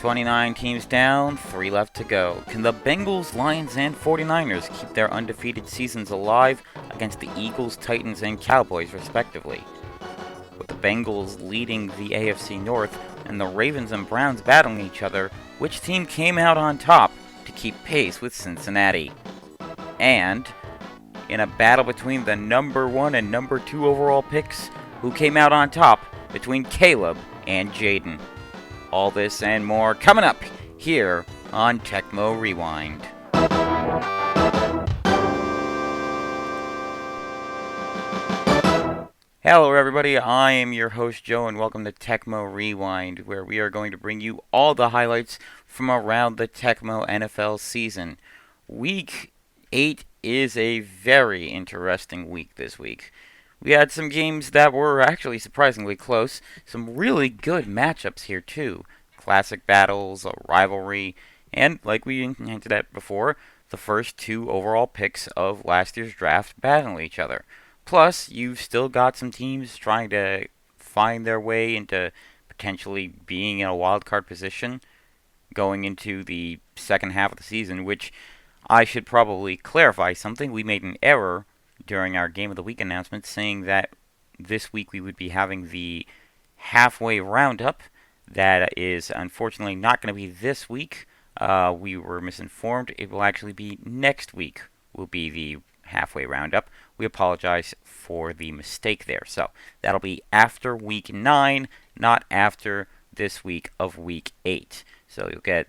29 teams down, 3 left to go. Can the Bengals, Lions, and 49ers keep their undefeated seasons alive against the Eagles, Titans, and Cowboys, respectively? With the Bengals leading the AFC North and the Ravens and Browns battling each other, which team came out on top to keep pace with Cincinnati? And in a battle between the number 1 and number 2 overall picks, who came out on top between Caleb and Jaden? All this and more coming up here on Tecmo Rewind. Hello everybody, I am your host Joe and welcome to Tecmo Rewind, where we are going to bring you all the highlights from around the Tecmo NFL season. Week 8 is a very interesting week this week. We had some games that were actually surprisingly close, some really good matchups here too. Classic battles, a rivalry, and like we hinted at before, the first 2 overall picks of last year's draft battling each other. Plus, you've still got some teams trying to find their way into potentially being in a wildcard position going into the second half of the season, which I should probably clarify something. We made an error during our Game of the Week announcement saying that this week we would be having the halfway roundup. That is unfortunately not going to be this week. We were misinformed. It will actually be next week will be the halfway roundup. We apologize for the mistake there. So that'll be after week 9, not after this week of week 8. So you'll get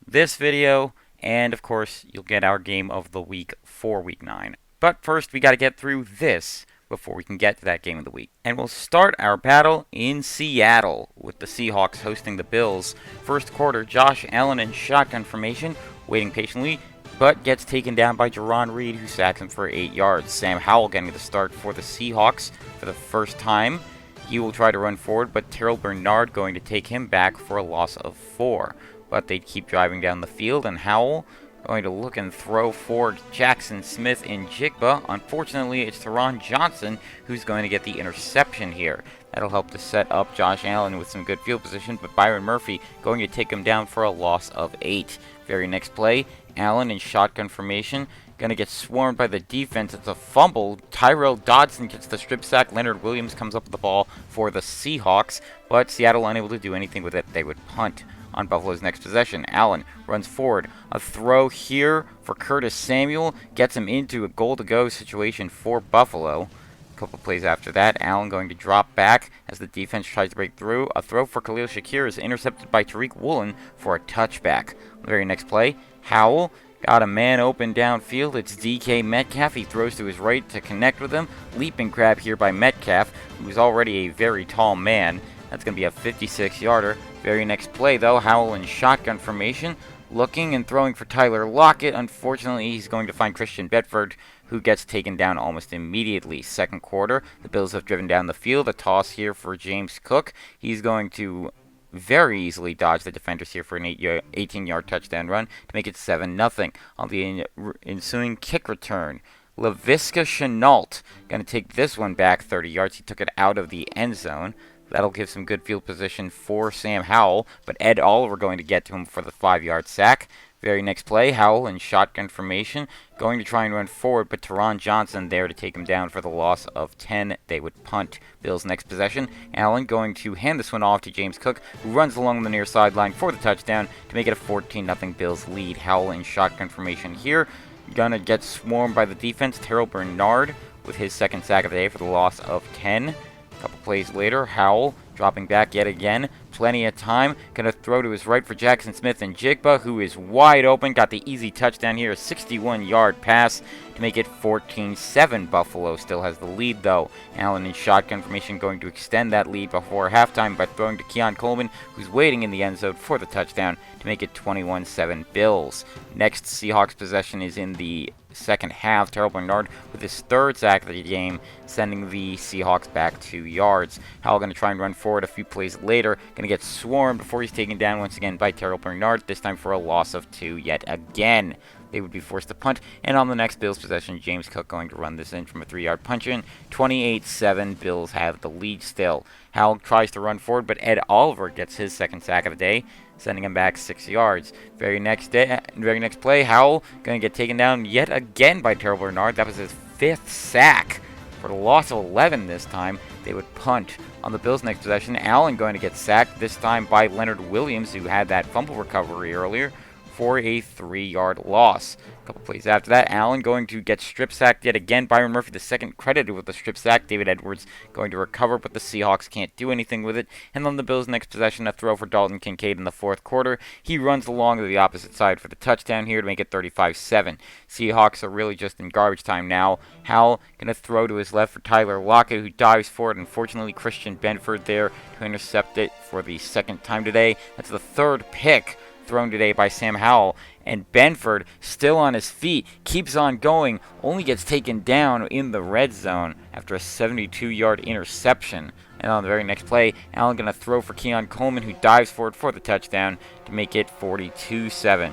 this video, and of course you'll get our game of the week for week 9. But first, we got to get through this before we can get to that game of the week. And we'll start our battle in Seattle with the Seahawks hosting the Bills. First quarter, Josh Allen in shotgun formation, waiting patiently, but gets taken down by Jarran Reed, who sacks him for 8 yards. Sam Howell getting the start for the Seahawks for the first time. He will try to run forward, but Terrell Bernard going to take him back for a loss of 4. But they keep driving down the field, and Howell going to look and throw for Jackson Smith in Jigba. Unfortunately, it's Teron Johnson who's going to get the interception here. That'll help to set up Josh Allen with some good field position, but Byron Murphy going to take him down for a loss of 8. Very next play, Allen in shotgun formation, going to get swarmed by the defense. It's a fumble. Tyrell Dodson gets the strip sack. Leonard Williams comes up with the ball for the Seahawks, but Seattle unable to do anything with it. They would punt. On Buffalo's next possession, Allen runs forward. A throw here for Curtis Samuel gets him into a goal-to-go situation for Buffalo. A couple plays after that, Allen going to drop back as the defense tries to break through. A throw for Khalil Shakir is intercepted by Tariq Woolen for a touchback. The very next play, Howell got a man open downfield. It's DK Metcalf. He throws to his right to connect with him. Leaping grab here by Metcalf, who's already a very tall man. That's going to be a 56-yarder. Very next play, though, Howell in shotgun formation, looking and throwing for Tyler Lockett. Unfortunately, he's going to find Christian Bedford, who gets taken down almost immediately. Second quarter, the Bills have driven down the field. A toss here for James Cook. He's going to very easily dodge the defenders here for an 18-yard touchdown run to make it 7-0. On the ensuing kick return, Laviska Shenault going to take this one back 30 yards. He took it out of the end zone. That'll give some good field position for Sam Howell, but Ed Oliver going to get to him for the 5-yard sack. Very next play, Howell in shotgun formation, going to try and run forward, but Teron Johnson there to take him down for the loss of 10. They would punt. Bills' next possession, Allen going to hand this one off to James Cook, who runs along the near sideline for the touchdown to make it a 14-0 Bills lead. Howell in shotgun formation here, gonna get swarmed by the defense. Terrell Bernard with his second sack of the day for the loss of 10. A couple plays later, Howell dropping back yet again. Plenty of time. Going to throw to his right for Jackson Smith and Jigba, who is wide open. Got the easy touchdown here. A 61-yard pass to make it 14-7. Buffalo still has the lead, though. Allen in shotgun formation going to extend that lead before halftime by throwing to Keon Coleman, who's waiting in the end zone for the touchdown to make it 21-7 Bills. Next Seahawks possession is in the second half. Terrell Bernard with his third sack of the game, sending the Seahawks back 2 yards. Howell going to try and run forward a few plays later. Going to get swarmed before he's taken down once again by Terrell Bernard, this time for a loss of 2 yet again. They would be forced to punt, and on the next Bills possession, James Cook going to run this in from a 3-yard punch in. 28-7, Bills have the lead still. Howell tries to run forward, but Ed Oliver gets his second sack of the day. sending him back 6 yards. Very next play, Howell going to get taken down yet again by Terrell Bernard. That was his 5th sack for the loss of 11 this time. They would punt. On the Bills' next possession, Allen going to get sacked, this time by Leonard Williams, who had that fumble recovery earlier, for a 3-yard loss. A couple plays after that, Allen going to get strip sacked yet again. Byron Murphy the second credited with the strip sack. David Edwards going to recover, but the Seahawks can't do anything with it. And on the Bills' next possession, a throw for Dalton Kincaid in the fourth quarter. He runs along to the opposite side for the touchdown here to make it 35-7. Seahawks are really just in garbage time now. Howell going to throw to his left for Tyler Lockett, who dives for it. Unfortunately, Christian Benford there to intercept it for the second time today. That's the third pick thrown today by Sam Howell, and Benford, still on his feet, keeps on going, only gets taken down in the red zone after a 72-yard interception. And on the very next play, Allen going to throw for Keon Coleman, who dives for it for the touchdown to make it 42-7.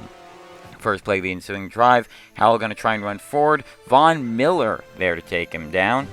First play of the ensuing drive, Howell going to try and run forward. Von Miller there to take him down.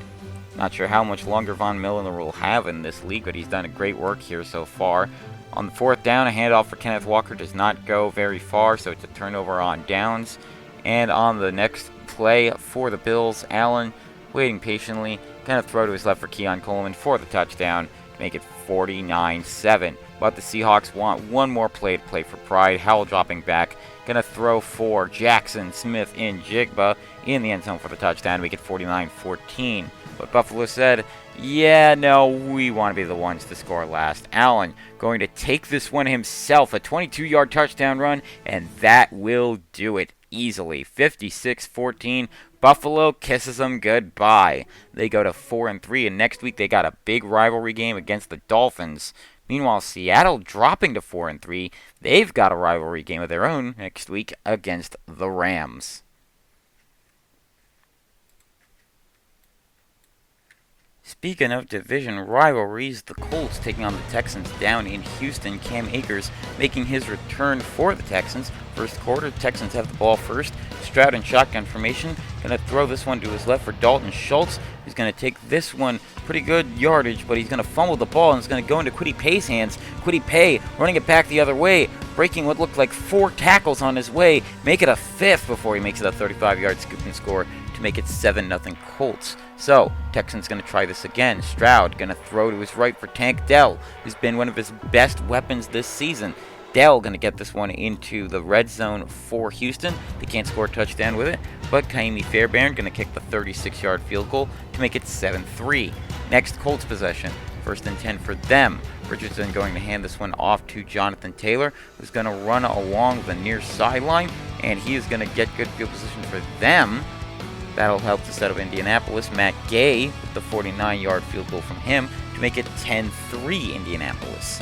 Not sure how much longer Von Miller will have in this league, but he's done a great work here so far. On the fourth down, a handoff for Kenneth Walker does not go very far, so it's a turnover on downs. And on the next play for the Bills, Allen waiting patiently, going to throw to his left for Keon Coleman for the touchdown to make it 49-7. But the Seahawks want one more play to play for pride. Howell dropping back, going to throw for Jackson Smith in Jigba in the end zone for the touchdown to make it 49-14. But Buffalo said, yeah, no, we want to be the ones to score last. Allen going to take this one himself, a 22-yard touchdown run, and that will do it easily. 56-14. Buffalo kisses them goodbye. They go to 4-3, and next week they got a big rivalry game against the Dolphins. Meanwhile, Seattle dropping to 4-3. They've got a rivalry game of their own next week against the Rams. Speaking of division rivalries, the Colts taking on the Texans down in Houston. Cam Akers making his return for the Texans. First quarter, Texans have the ball first. Stroud in shotgun formation. Going to throw this one to his left for Dalton Schultz, who's going to take this one pretty good yardage, but he's going to fumble the ball and it's going to go into Kwity Paye's hands. Kwity Paye running it back the other way, breaking what looked like 4 tackles on his way. Make it a 5th before he makes it a 35-yard scoop and score to make it 7-0 Colts. So, Texans going to try this again. Stroud going to throw to his right for Tank Dell, who's been one of his best weapons this season. Dell going to get this one into the red zone for Houston. They can't score a touchdown with it, but Kaimi Fairbairn going to kick the 36-yard field goal to make it 7-3. Next Colts possession, 1st and 10 for them. Richardson going to hand this one off to Jonathan Taylor, who's going to run along the near sideline, and he is going to get good field position for them. That'll help to set up Indianapolis. Matt Gay with the 49-yard field goal from him to make it 10-3 Indianapolis.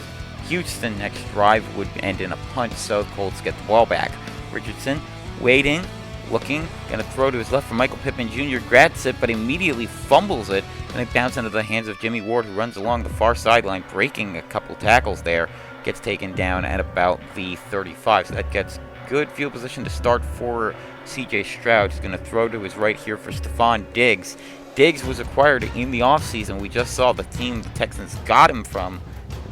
Houston next drive would end in a punt, so the Colts get the ball back. Richardson waiting, looking, going to throw to his left for Michael Pittman Jr. Grabs it, but immediately fumbles it, and it bounces into the hands of Jimmy Ward, who runs along the far sideline, breaking a couple tackles there. Gets taken down at about the 35, so that gets good field position to start for C.J. Stroud. He's going to throw to his right here for Stephon Diggs. Diggs was acquired in the offseason. We just saw the team the Texans got him from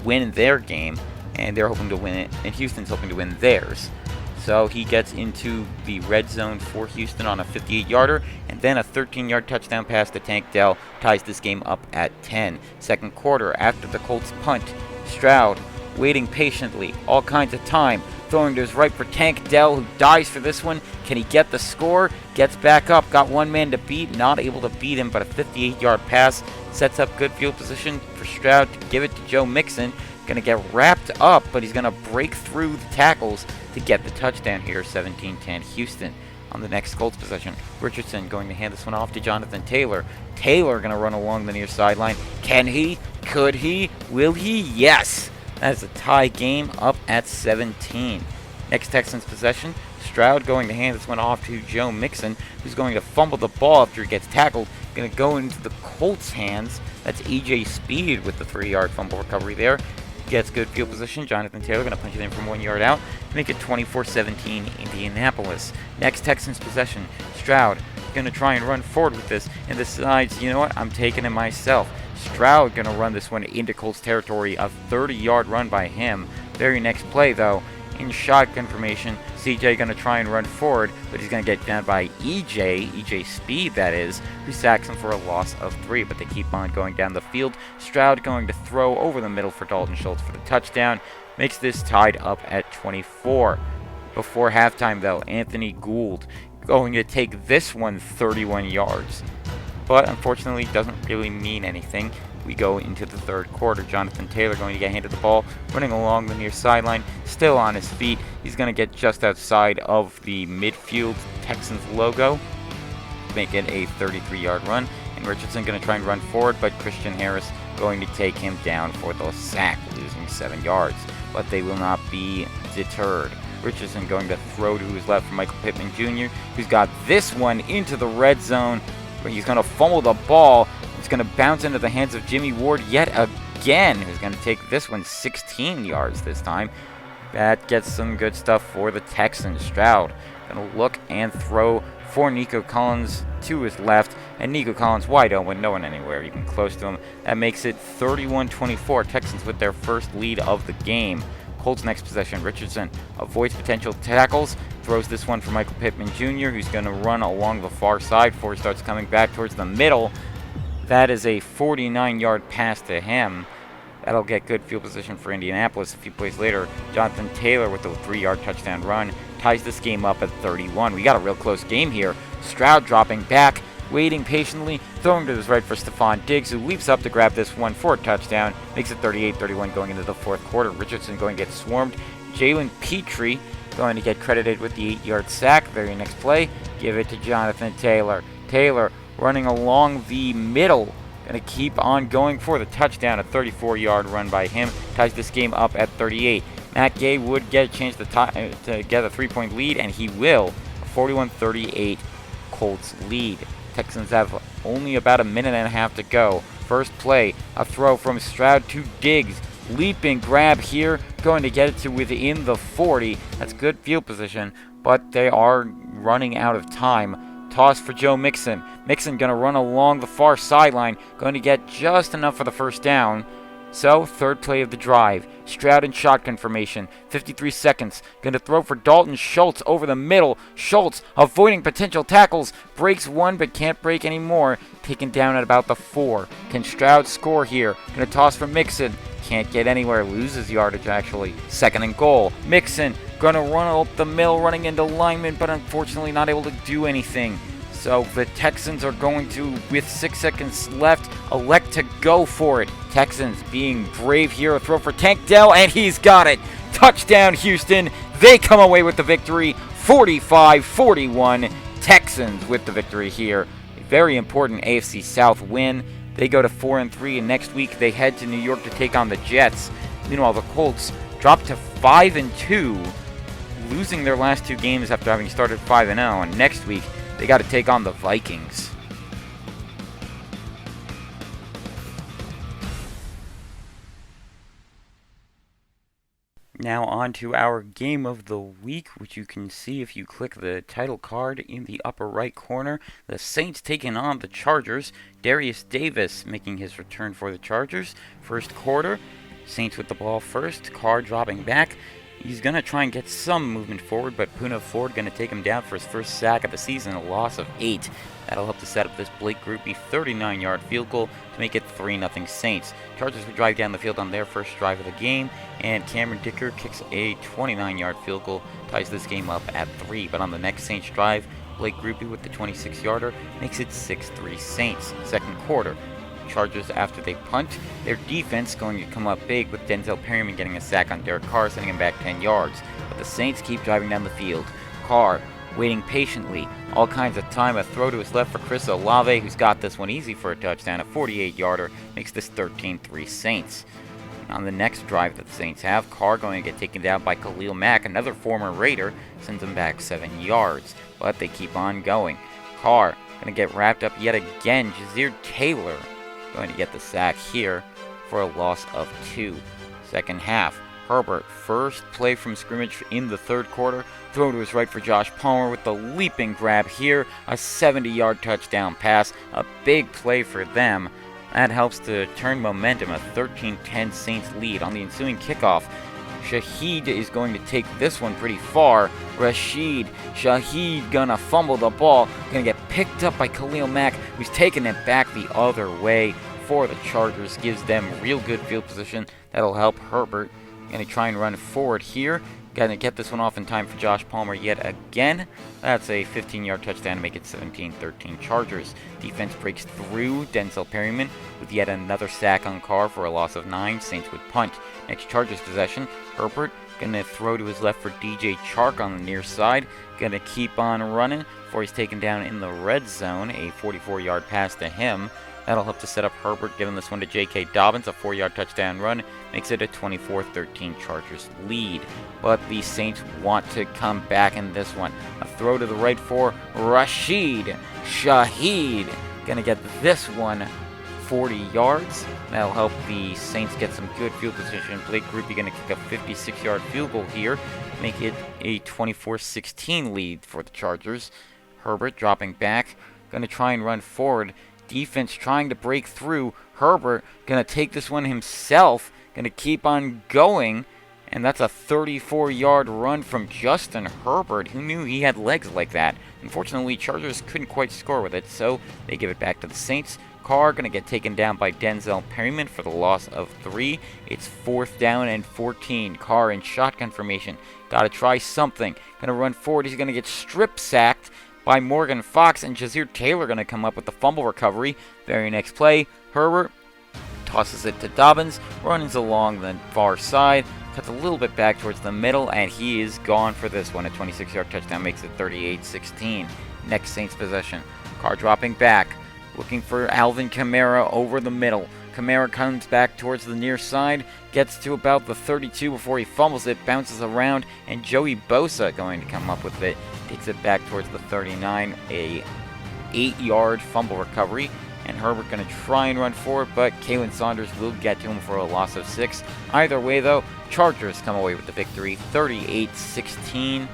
win their game, and they're hoping to win it, and Houston's hoping to win theirs. So he gets into the red zone for Houston on a 58-yarder, and then a 13-yard touchdown pass to Tank Dell ties this game up at 10. Second quarter, after the Colts punt, Stroud waiting patiently, all kinds of time, throwing to his right for Tank Dell, who dives for this one. Can he get the score? Gets back up, got one man to beat, not able to beat him, but a 58-yard pass sets up good field position for Stroud to give it to Joe Mixon. Going to get wrapped up, but he's going to break through the tackles to get the touchdown here, 17-10 Houston. On the next Colts possession, Richardson going to hand this one off to Jonathan Taylor. Taylor going to run along the near sideline. Can he? Could he? Will he? Yes! That is a tie game up at 17. Next Texans possession, Stroud going to hand this one off to Joe Mixon, who's going to fumble the ball after he gets tackled. Going to go into the Colts' hands. That's E.J. Speed with the 3-yard fumble recovery there. Gets good field position. Jonathan Taylor going to punch it in from 1 yard out to make it 24-17 Indianapolis. Next Texans possession, Stroud going to try and run forward with this and decides, you know what, I'm taking it myself. Stroud going to run this one into Colts territory, a 30-yard run by him, Very next play, though, in shotgun formation, CJ going to try and run forward, but he's going to get down by EJ Speed, that is, who sacks him for a loss of 3, but they keep on going down the field. Stroud going to throw over the middle for Dalton Schultz for the touchdown, makes this tied up at 24. Before halftime, though, Anthony Gould going to take this one 31 yards, but unfortunately doesn't really mean anything. We go into the third quarter. Jonathan Taylor going to get handed the ball, running along the near sideline, still on his feet. He's going to get just outside of the midfield Texans logo, make it a 33-yard run. And Richardson going to try and run forward, but Christian Harris going to take him down for the sack, losing 7 yards. But they will not be deterred. Richardson going to throw to his left for Michael Pittman Jr., who's got this one into the red zone, but he's going to fumble the ball. It's going to bounce into the hands of Jimmy Ward yet again, who's going to take this one 16 yards this time. That gets some good stuff for the Texans. Stroud going to look and throw for Nico Collins to his left, and Nico Collins wide open, no one anywhere even close to him. That makes it 31-24. Texans with their first lead of the game. Colts next possession. Richardson avoids potential tackles, throws this one for Michael Pittman Jr., who's going to run along the far side before he starts coming back towards the middle. That is a 49-yard pass to him. That'll get good field position for Indianapolis. A few plays later, Jonathan Taylor with a 3-yard touchdown run ties this game up at 31. We got a real close game here. Stroud dropping back, waiting patiently, throwing to his right for Stephon Diggs, who leaps up to grab this one for a touchdown. Makes it 38-31 going into the fourth quarter. Richardson going to get swarmed. Jalen Petrie going to get credited with the 8-yard sack. Very next play, give it to Jonathan Taylor. Taylor running along the middle, going to keep on going for the touchdown. A 34-yard run by him ties this game up at 38. Matt Gay would get a chance to get a 3-point lead, and he will. A 41-38 Colts lead. Texans have only about a minute and a half to go. First play, a throw from Stroud to Diggs. Leaping grab here, going to get it to within the 40. That's good field position, but they are running out of time. Toss for Joe Mixon. Mixon going to run along the far sideline, going to get just enough for the first down. So, third play of the drive. Stroud in shotgun formation. 53 seconds. Going to throw for Dalton Schultz over the middle. Schultz avoiding potential tackles. Breaks one but can't break any more. Taken down at about the 4. Can Stroud score here? Going to toss for Mixon. Can't get anywhere. Loses yardage actually. Second and goal. Mixon going to run up the middle, running into linemen, but unfortunately not able to do anything. So the Texans are going to, with 6 seconds left, elect to go for it. Texans being brave here. A throw for Tank Dell, and he's got it. Touchdown, Houston. They come away with the victory, 45-41. Texans with the victory here. A very important AFC South win. They go to 4-3, and next week they head to New York to take on the Jets. Meanwhile, the Colts drop to 5-2, losing their last 2 games after having started 5-0, and next week they got to take on the Vikings. Now on to our game of the week, which you can see if you click the title card in the upper right corner. The Saints taking on the Chargers. Darius Davis making his return for the Chargers. First quarter, Saints with the ball first. Carr dropping back. He's going to try and get some movement forward, but Poona Ford going to take him down for his first sack of the season, a loss of 8. That'll help to set up this Blake Grupe 39-yard field goal to make it 3-0 Saints. Chargers will drive down the field on their first drive of the game, and Cameron Dicker kicks a 29-yard field goal, ties this game up at 3. But on the next Saints drive, Blake Grupe with the 26-yarder makes it 6-3 Saints. Second quarter, Chargers after they punt. Their defense going to come up big with Denzel Perryman getting a sack on Derek Carr, sending him back 10 yards. But the Saints keep driving down the field. Carr waiting patiently. All kinds of time. A throw to his left for Chris Olave, who's got this one easy for a touchdown. A 48-yarder makes this 13-3 Saints. On the next drive that the Saints have, Carr going to get taken down by Khalil Mack, another former Raider, sends him back 7 yards. But they keep on going. Carr going to get wrapped up yet again. Jazir Taylor going to get the sack here for a loss of 2. Second half, Herbert, first play from scrimmage in the third quarter. Throw to his right for Josh Palmer with the leaping grab here. A 70-yard touchdown pass. A big play for them. That helps to turn momentum. A 13-10 Saints lead. On the ensuing kickoff, Shaheed is going to take this one pretty far. Shaheed gonna fumble the ball. Gonna get picked up by Khalil Mack, who's taking it back the other way for the Chargers. Gives them real good field position. That'll help Herbert. Gonna try and run forward here. Gonna get this one off in time for Josh Palmer yet again. That's a 15-yard touchdown to make it 17-13 Chargers. Defense breaks through Denzel Perryman with yet another sack on Carr for a loss of 9. Saints would punt. Next Chargers possession. Herbert gonna throw to his left for DJ Chark on the near side. Gonna keep on running before he's taken down in the red zone. A 44-yard pass to him. That'll help to set up Herbert, giving this one to J.K. Dobbins. A 4-yard touchdown run makes it a 24-13 Chargers lead. But the Saints want to come back in this one. A throw to the right for Rashid Shaheed. Gonna get this one 40 yards. That'll help the Saints get some good field position. Blake Grupe gonna kick a 56-yard field goal here. Make it a 24-16 lead for the Chargers. Herbert dropping back. Gonna try and run forward. Defense trying to break through. Herbert gonna take this one himself. Gonna keep on going. And that's a 34-yard run from Justin Herbert. Who knew he had legs like that? Unfortunately, Chargers couldn't quite score with it, so they give it back to the Saints. Carr gonna get taken down by Denzel Perryman for the loss of 3. It's 4th down and 14. Carr in shotgun formation. Gotta try something. Gonna run forward. He's gonna get strip sacked by Morgan Fox, and Jazir Taylor going to come up with the fumble recovery. Very next play, Herbert tosses it to Dobbins, runs along the far side, cuts a little bit back towards the middle, and he is gone for this one. A 26-yard touchdown makes it 38-16. Next Saints possession. Carr dropping back, looking for Alvin Kamara over the middle. Kamara comes back towards the near side, gets to about the 32 before he fumbles it, bounces around, and Joey Bosa going to come up with it. Takes it back towards the 39, a 8-yard fumble recovery, and Herbert going to try and run forward, but Kalen Saunders will get to him for a loss of 6. Either way, though, Chargers come away with the victory, 38-16.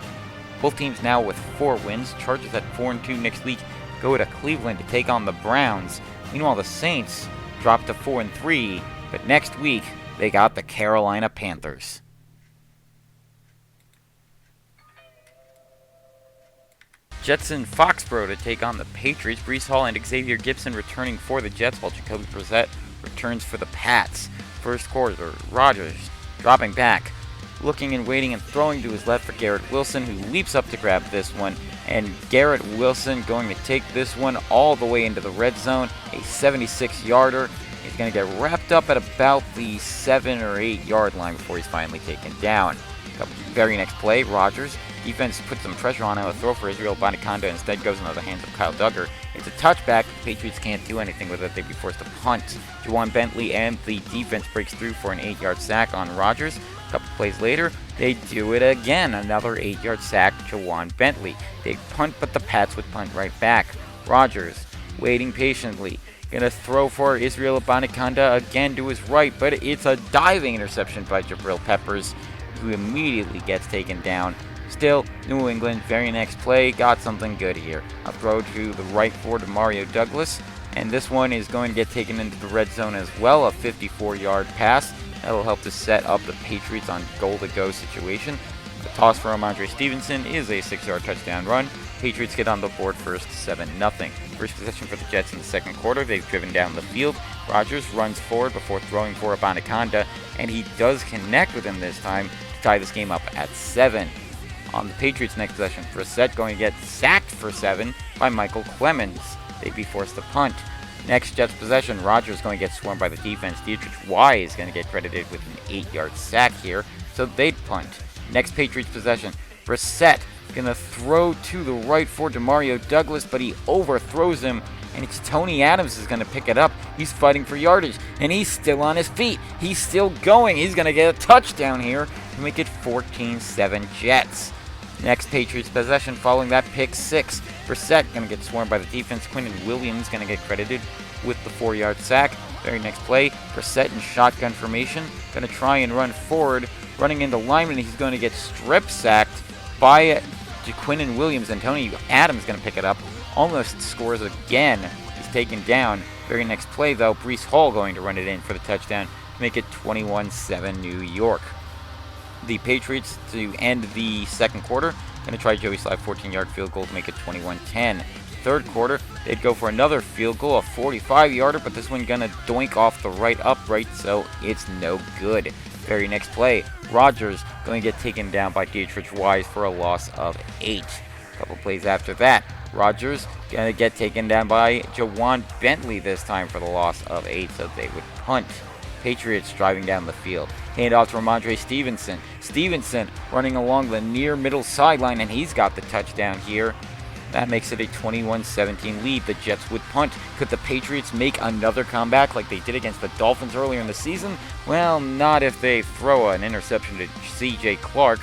Both teams now with 4 wins. Chargers at 4-2 next week go to Cleveland to take on the Browns. Meanwhile, the Saints drop to 4-3, but next week they got the Carolina Panthers. Jets in Foxborough to take on the Patriots. Breece Hall and Xavier Gibson returning for the Jets, while Jacoby Brissett returns for the Pats. First quarter, Rodgers dropping back, looking and waiting and throwing to his left for Garrett Wilson, who leaps up to grab this one. And Garrett Wilson going to take this one all the way into the red zone, a 76-yarder. He's going to get wrapped up at about the 7 or 8 yard line before he's finally taken down. Very next play, Rodgers. Defense puts some pressure on him. A throw for Israel Abanikanda instead goes into the hands of Kyle Duggar. It's a touchback. The Patriots can't do anything with it. They'd be forced to punt. Juwan Bentley and the defense breaks through for an 8-yard sack on Rodgers. A couple plays later, they do it again. Another 8-yard sack, Juwan Bentley. They punt, but the Pats would punt right back. Rodgers waiting patiently. Gonna throw for Israel Abanikanda again to his right, but it's a diving interception by Jabril Peppers, who immediately gets taken down. Still, New England, very next play, got something good here. A throw to the right for Demario Douglas, and this one is going to get taken into the red zone as well, a 54-yard pass. That'll help to set up the Patriots on goal-to-go situation. The toss for Ramondre Stevenson is a 6-yard touchdown run. Patriots get on the board first, 7-0. First possession for the Jets in the second quarter. They've driven down the field. Rodgers runs forward before throwing for Abanikanda, and he does connect with him this time to tie this game up at 7. On the Patriots' next possession, Brissett going to get sacked for 7 by Michael Clemens. They'd be forced to punt. Next Jets possession, Rodgers going to get swarmed by the defense. Dietrich Wise going to get credited with an 8-yard sack here, so they'd punt. Next Patriots possession, Brissett going to throw to the right for Demario Douglas, but he overthrows him, and it's Tony Adams is going to pick it up. He's fighting for yardage, and he's still on his feet. He's still going. He's going to get a touchdown here to make it 14-7 Jets. Next Patriots possession following that pick 6. Brissett going to get swarmed by the defense. Quinnen Williams going to get credited with the 4-yard sack. Very next play, Brissett in shotgun formation. Going to try and run forward. Running into lineman, he's going to get strip sacked by Quinnen Williams, and Tony Adams going to pick it up. Almost scores again. He's taken down. Very next play, though, Breece Hall going to run it in for the touchdown to make it 21-7 New York. The Patriots, to end the second quarter, going to try Joey Slye 14-yard field goal to make it 21-10. Third quarter, they'd go for another field goal, a 45-yarder, but this one going to doink off the right upright, so it's no good. Very next play, Rodgers going to get taken down by Dietrich Wise for a loss of 8. A couple plays after that, Rodgers going to get taken down by Jawan Bentley this time for the loss of 8, so they would punt. Patriots driving down the field. Hand off to Ramondre Stevenson. Stevenson running along the near middle sideline, and he's got the touchdown here. That makes it a 21-17 lead. The Jets would punt. Could the Patriots make another comeback like they did against the Dolphins earlier in the season? Well, not if they throw an interception to C.J. Clark,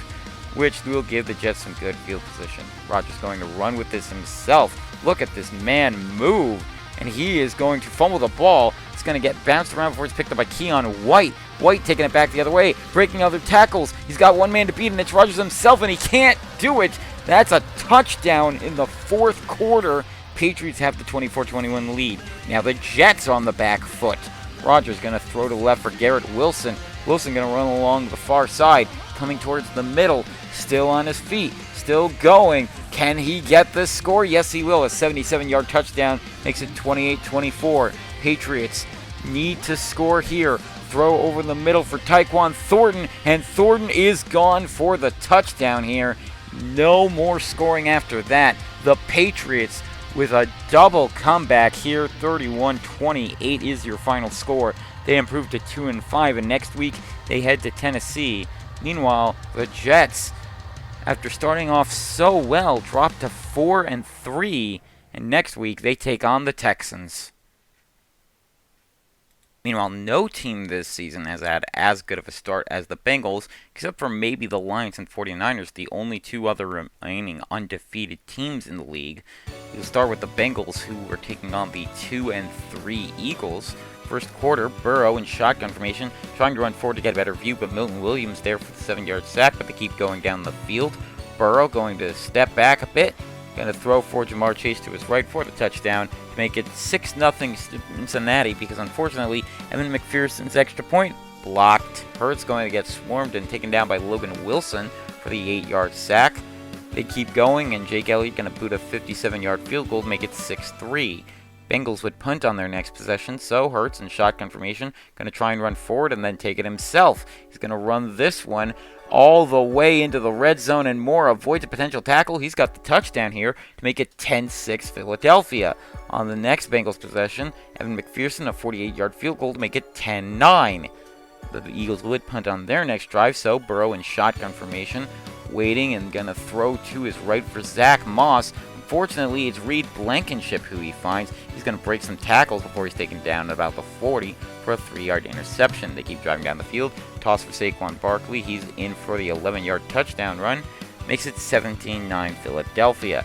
which will give the Jets some good field position. Rodgers going to run with this himself. Look at this man move, and he is going to fumble the ball. It's going to get bounced around before it's picked up by Keon White. White taking it back the other way, breaking other tackles. He's got one man to beat, and it's Rodgers himself, and he can't do it. That's a touchdown in the fourth quarter. Patriots have the 24-21 lead. Now the Jets on the back foot. Rodgers going to throw to the left for Garrett Wilson. Wilson going to run along the far side, coming towards the middle, still on his feet, still going. Can he get the score? Yes, he will. A 77-yard touchdown makes it 28-24. Patriots need to score here. Throw over the middle for Tyquan Thornton, and Thornton is gone for the touchdown here. No more scoring after that. The Patriots with a double comeback here. 31-28 is your final score. They improved to 2-5, and next week they head to Tennessee. Meanwhile, the Jets, after starting off so well, dropped to 4-3, and next week they take on the Texans. Meanwhile, no team this season has had as good of a start as the Bengals, except for maybe the Lions and 49ers, the only two other remaining undefeated teams in the league. We'll start with the Bengals, who are taking on the 2-3 Eagles. First quarter, Burrow in shotgun formation, trying to run forward to get a better view, but Milton Williams there for the 7-yard sack, but they keep going down the field. Burrow going to step back a bit, going to throw for Jamar Chase to his right for the touchdown to make it 6-0 Cincinnati, because unfortunately Evan McPherson's extra point blocked. Hurts going to get swarmed and taken down by Logan Wilson for the 8-yard sack. They keep going, and Jake Elliott going to boot a 57-yard field goal to make it 6-3. Bengals would punt on their next possession, so Hurts in shotgun formation going to try and run forward and then take it himself. He's going to run this one all the way into the red zone and more, avoids a potential tackle. He's got the touchdown here to make it 10-6 Philadelphia. On the next Bengals possession, Evan McPherson a 48-yard field goal to make it 10-9. The Eagles would punt on their next drive, so Burrow in shotgun formation, waiting and going to throw to his right for Zach Moss. Unfortunately, it's Reed Blankenship who he finds. He's going to break some tackles before he's taken down at about the 40 for a 3-yard interception. They keep driving down the field. Toss for Saquon Barkley. He's in for the 11-yard touchdown run. Makes it 17-9 Philadelphia.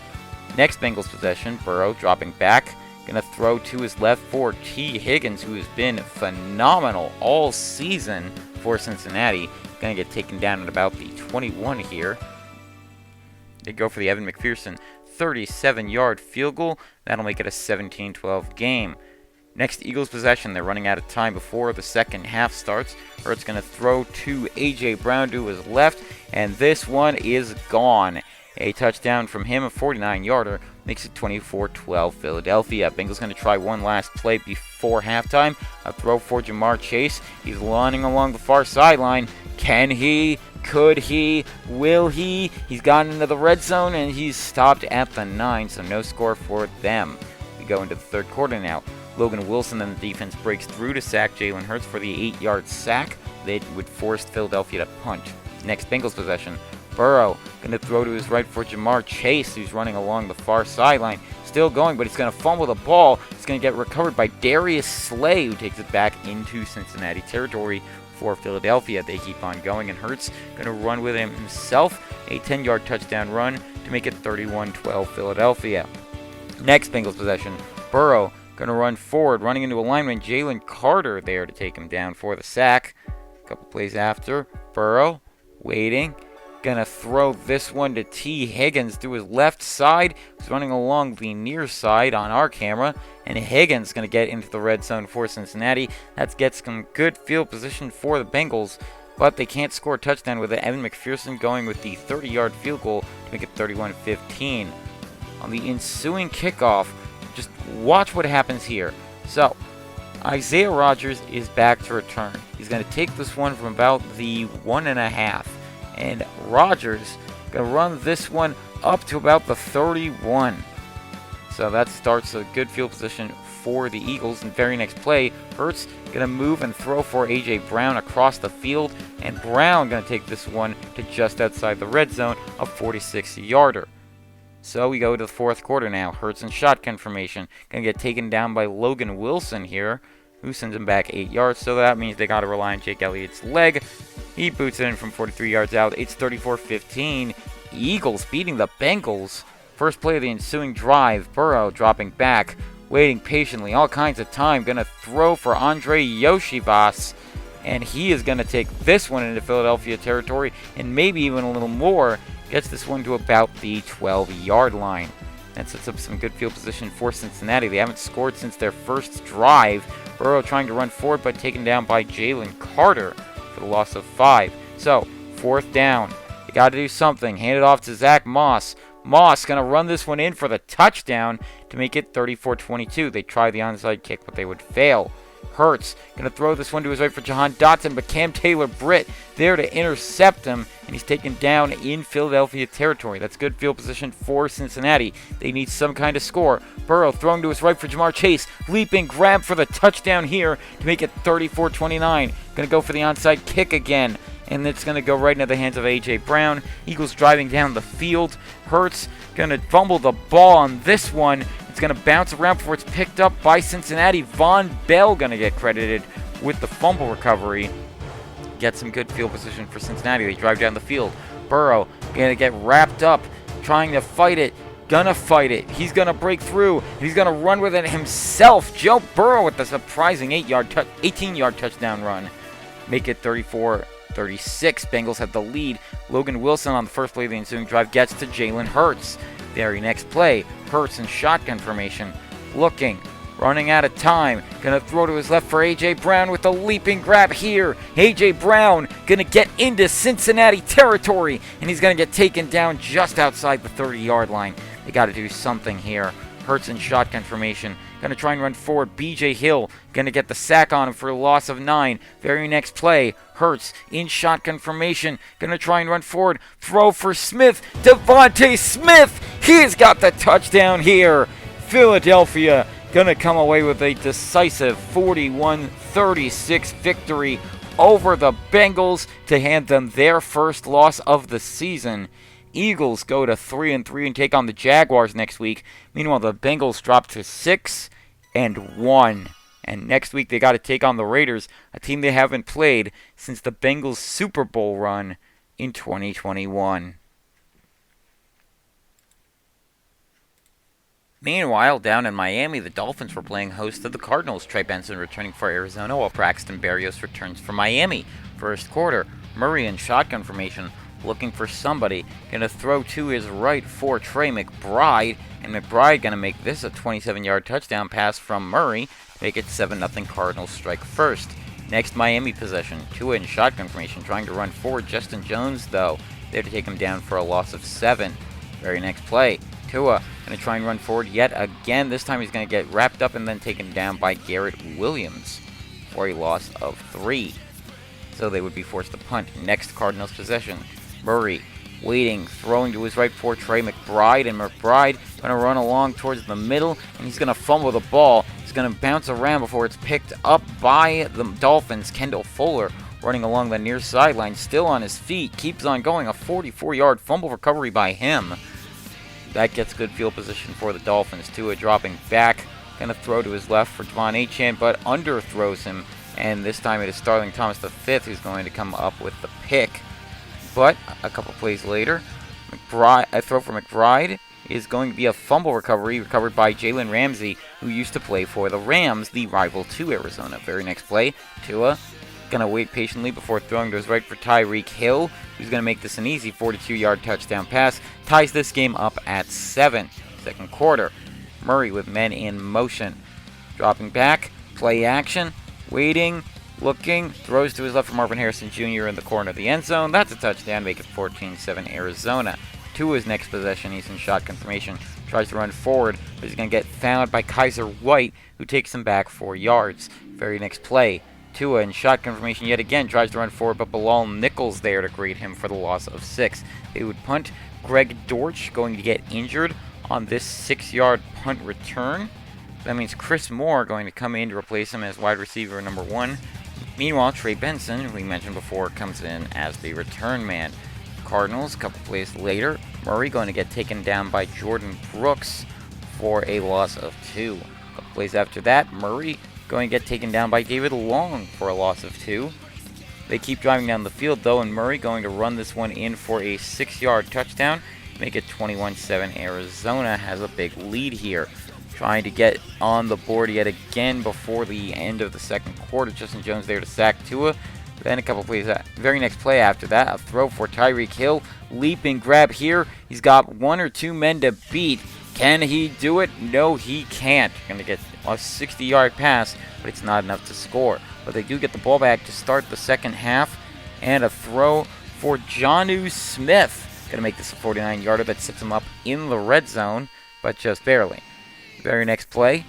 Next Bengals possession, Burrow dropping back. Going to throw to his left for T. Higgins, who has been phenomenal all season for Cincinnati. Going to get taken down at about the 21 here. They go for the Evan McPherson 37-yard field goal. That'll make it a 17-12 game. Next Eagles possession, they're running out of time before the second half starts. Hurts going to throw to A.J. Brown to his left, and this one is gone. A touchdown from him, a 49-yarder, makes it 24-12 Philadelphia. Bengals going to try one last play before halftime. A throw for Jamar Chase. He's running along the far sideline. Can he? Could he? Will he? He's gotten into the red zone, and he's stopped at the 9, so no score for them. We go into the third quarter now. Logan Wilson and the defense breaks through to sack Jalen Hurts for the 8-yard sack. They would force Philadelphia to punt. Next Bengals possession. Burrow going to throw to his right for Jamar Chase, who's running along the far sideline. Still going, but he's going to fumble the ball. It's going to get recovered by Darius Slay, who takes it back into Cincinnati territory for Philadelphia. They keep on going, and Hurts going to run with him himself. A 10-yard touchdown run to make it 31-12 Philadelphia. Next Bengals possession. Burrow going to run forward, running into a lineman, Jalen Carter, there to take him down for the sack. A couple plays after, Burrow waiting. Going to throw this one to T. Higgins to his left side. He's running along the near side on our camera. And Higgins going to get into the red zone for Cincinnati. That gets some good field position for the Bengals. but they can't score a touchdown with it. Evan McPherson going with the 30-yard field goal to make it 31-15. On the ensuing kickoff, just watch what happens here. So, Isaiah Rodgers is back to return. He's going to take this one from about the 1.5, and Rodgers going to run this one up to about the 31. So that starts a good field position for the Eagles. And very next play, Hurts going to move and throw for A.J. Brown across the field, and Brown going to take this one to just outside the red zone, a 46-yarder. So we go to the fourth quarter now. Hurts in shotgun formation. Going to get taken down by Logan Wilson here, who sends him back 8 yards. So that means they got to rely on Jake Elliott's leg. He boots it in from 43 yards out. It's 34-15. Eagles beating the Bengals. First play of the ensuing drive. Burrow dropping back, waiting patiently, all kinds of time. Going to throw for Andre Yoshivas. And he is going to take this one into Philadelphia territory, and maybe even a little more. Gets this one to about the 12-yard line. That sets up some good field position for Cincinnati. They haven't scored since their first drive. Burrow trying to run forward, but taken down by Jalen Carter for the loss of 5. So, fourth down. They got to do something. Hand it off to Zach Moss. Moss going to run this one in for the touchdown to make it 34-22. They try the onside kick, but they would fail. Hurts going to throw this one to his right for Jahan Dotson, but Cam Taylor-Britt there to intercept him, and he's taken down in Philadelphia territory. That's good field position for Cincinnati. They need some kind of score. Burrow throwing to his right for Jamar Chase, leaping grab for the touchdown here to make it 34-29. Going to go for the onside kick again, and it's going to go right into the hands of A.J. Brown. Eagles driving down the field. Hurts going to fumble the ball on this one. It's going to bounce around before it's picked up by Cincinnati. Von Bell going to get credited with the fumble recovery. Get some good field position for Cincinnati. They drive down the field. Burrow going to get wrapped up, trying to fight it. Gonna fight it. He's going to break through. He's going to run with it himself. Joe Burrow with the surprising 18-yard touchdown run. Make it 34-36. Bengals have the lead. Logan Wilson on the first play of the ensuing drive gets to Jalen Hurts. Very next play, Hurts in shotgun formation, looking, running out of time, gonna throw to his left for A.J. Brown with a leaping grab here. A.J. Brown gonna get into Cincinnati territory, and he's gonna get taken down just outside the 30-yard line. They gotta do something here. Hurts in shotgun formation, gonna try and run forward. B.J. Hill gonna get the sack on him for a loss of 9. Very next play, Hurts in shotgun formation, gonna try and run forward. Throw for Smith, Devontae Smith. He's got the touchdown here. Philadelphia gonna come away with a decisive 41-36 victory over the Bengals to hand them their first loss of the season. Eagles go to 3-3 and take on the Jaguars next week. Meanwhile, the Bengals drop to 6-1. And next week they got to take on the Raiders, a team they haven't played since the Bengals Super Bowl run in 2021. Meanwhile, down in Miami, the Dolphins were playing host to the Cardinals. Trey Benson returning for Arizona, while Braxton Berrios returns for Miami. First quarter, Murray in shotgun formation, looking for somebody. Going to throw to his right for Trey McBride, and McBride going to make this a 27-yard touchdown pass from Murray, make it 7-0 Cardinals strike first. Next Miami possession, Tua in shotgun formation, trying to run forward. Justin Jones, though, there to take him down for a loss of 7. Very next play, Tua going to try and run forward yet again. This time he's going to get wrapped up and then taken down by Garrett Williams for a loss of 3. So they would be forced to punt. Next Cardinals possession, Murray waiting, throwing to his right for Trey McBride, and McBride going to run along towards the middle, and he's going to fumble the ball. He's going to bounce around before it's picked up by the Dolphins. Kendall Fuller running along the near sideline, still on his feet, keeps on going. A 44-yard fumble recovery by him. That gets good field position for the Dolphins. Tua dropping back, going to throw to his left for Devon Achane, but underthrows him, and this time it is Starling Thomas V who's going to come up with the pick. But a couple plays later, a throw for McBride is going to be a fumble recovery, recovered by Jalen Ramsey, who used to play for the Rams, the rival to Arizona. Very next play, Tua going to wait patiently before throwing to his right for Tyreek Hill, who's going to make this an easy 42-yard touchdown pass. Ties this game up at 7. Second quarter, Murray with men in motion. Dropping back, play action, waiting, Looking, throws to his left for Marvin Harrison Jr. in the corner of the end zone. That's a touchdown, make it 14-7 Arizona. Tua's next possession, he's in shotgun formation. Tries to run forward, but he's going to get fouled by Kaiser White, who takes him back 4 yards. Very next play, Tua in shotgun formation yet again tries to run forward, but Bilal Nichols there to grade him for the loss of 6. They would punt. Greg Dortch going to get injured on this 6-yard punt return. That means Chris Moore going to come in to replace him as wide receiver number 1. Meanwhile, Trey Benson, who we mentioned before, comes in as the return man. Cardinals, a couple plays later, Murray going to get taken down by Jordan Brooks for a loss of 2. A couple plays after that, Murray going to get taken down by David Long for a loss of 2. They keep driving down the field, though, and Murray going to run this one in for a 6-yard touchdown. Make it 21-7. Arizona has a big lead here. Trying to get on the board yet again before the end of the second quarter. Justin Jones there to sack Tua. Then a couple plays, very next play after that, a throw for Tyreek Hill. Leap and grab here. He's got 1 or 2 men to beat. Can he do it? No, he can't. Going to get a 60-yard pass, but it's not enough to score. But they do get the ball back to start the second half. And a throw for Jonnu Smith. Going to make this a 49-yarder that sets him up in the red zone, but just barely. Very next play,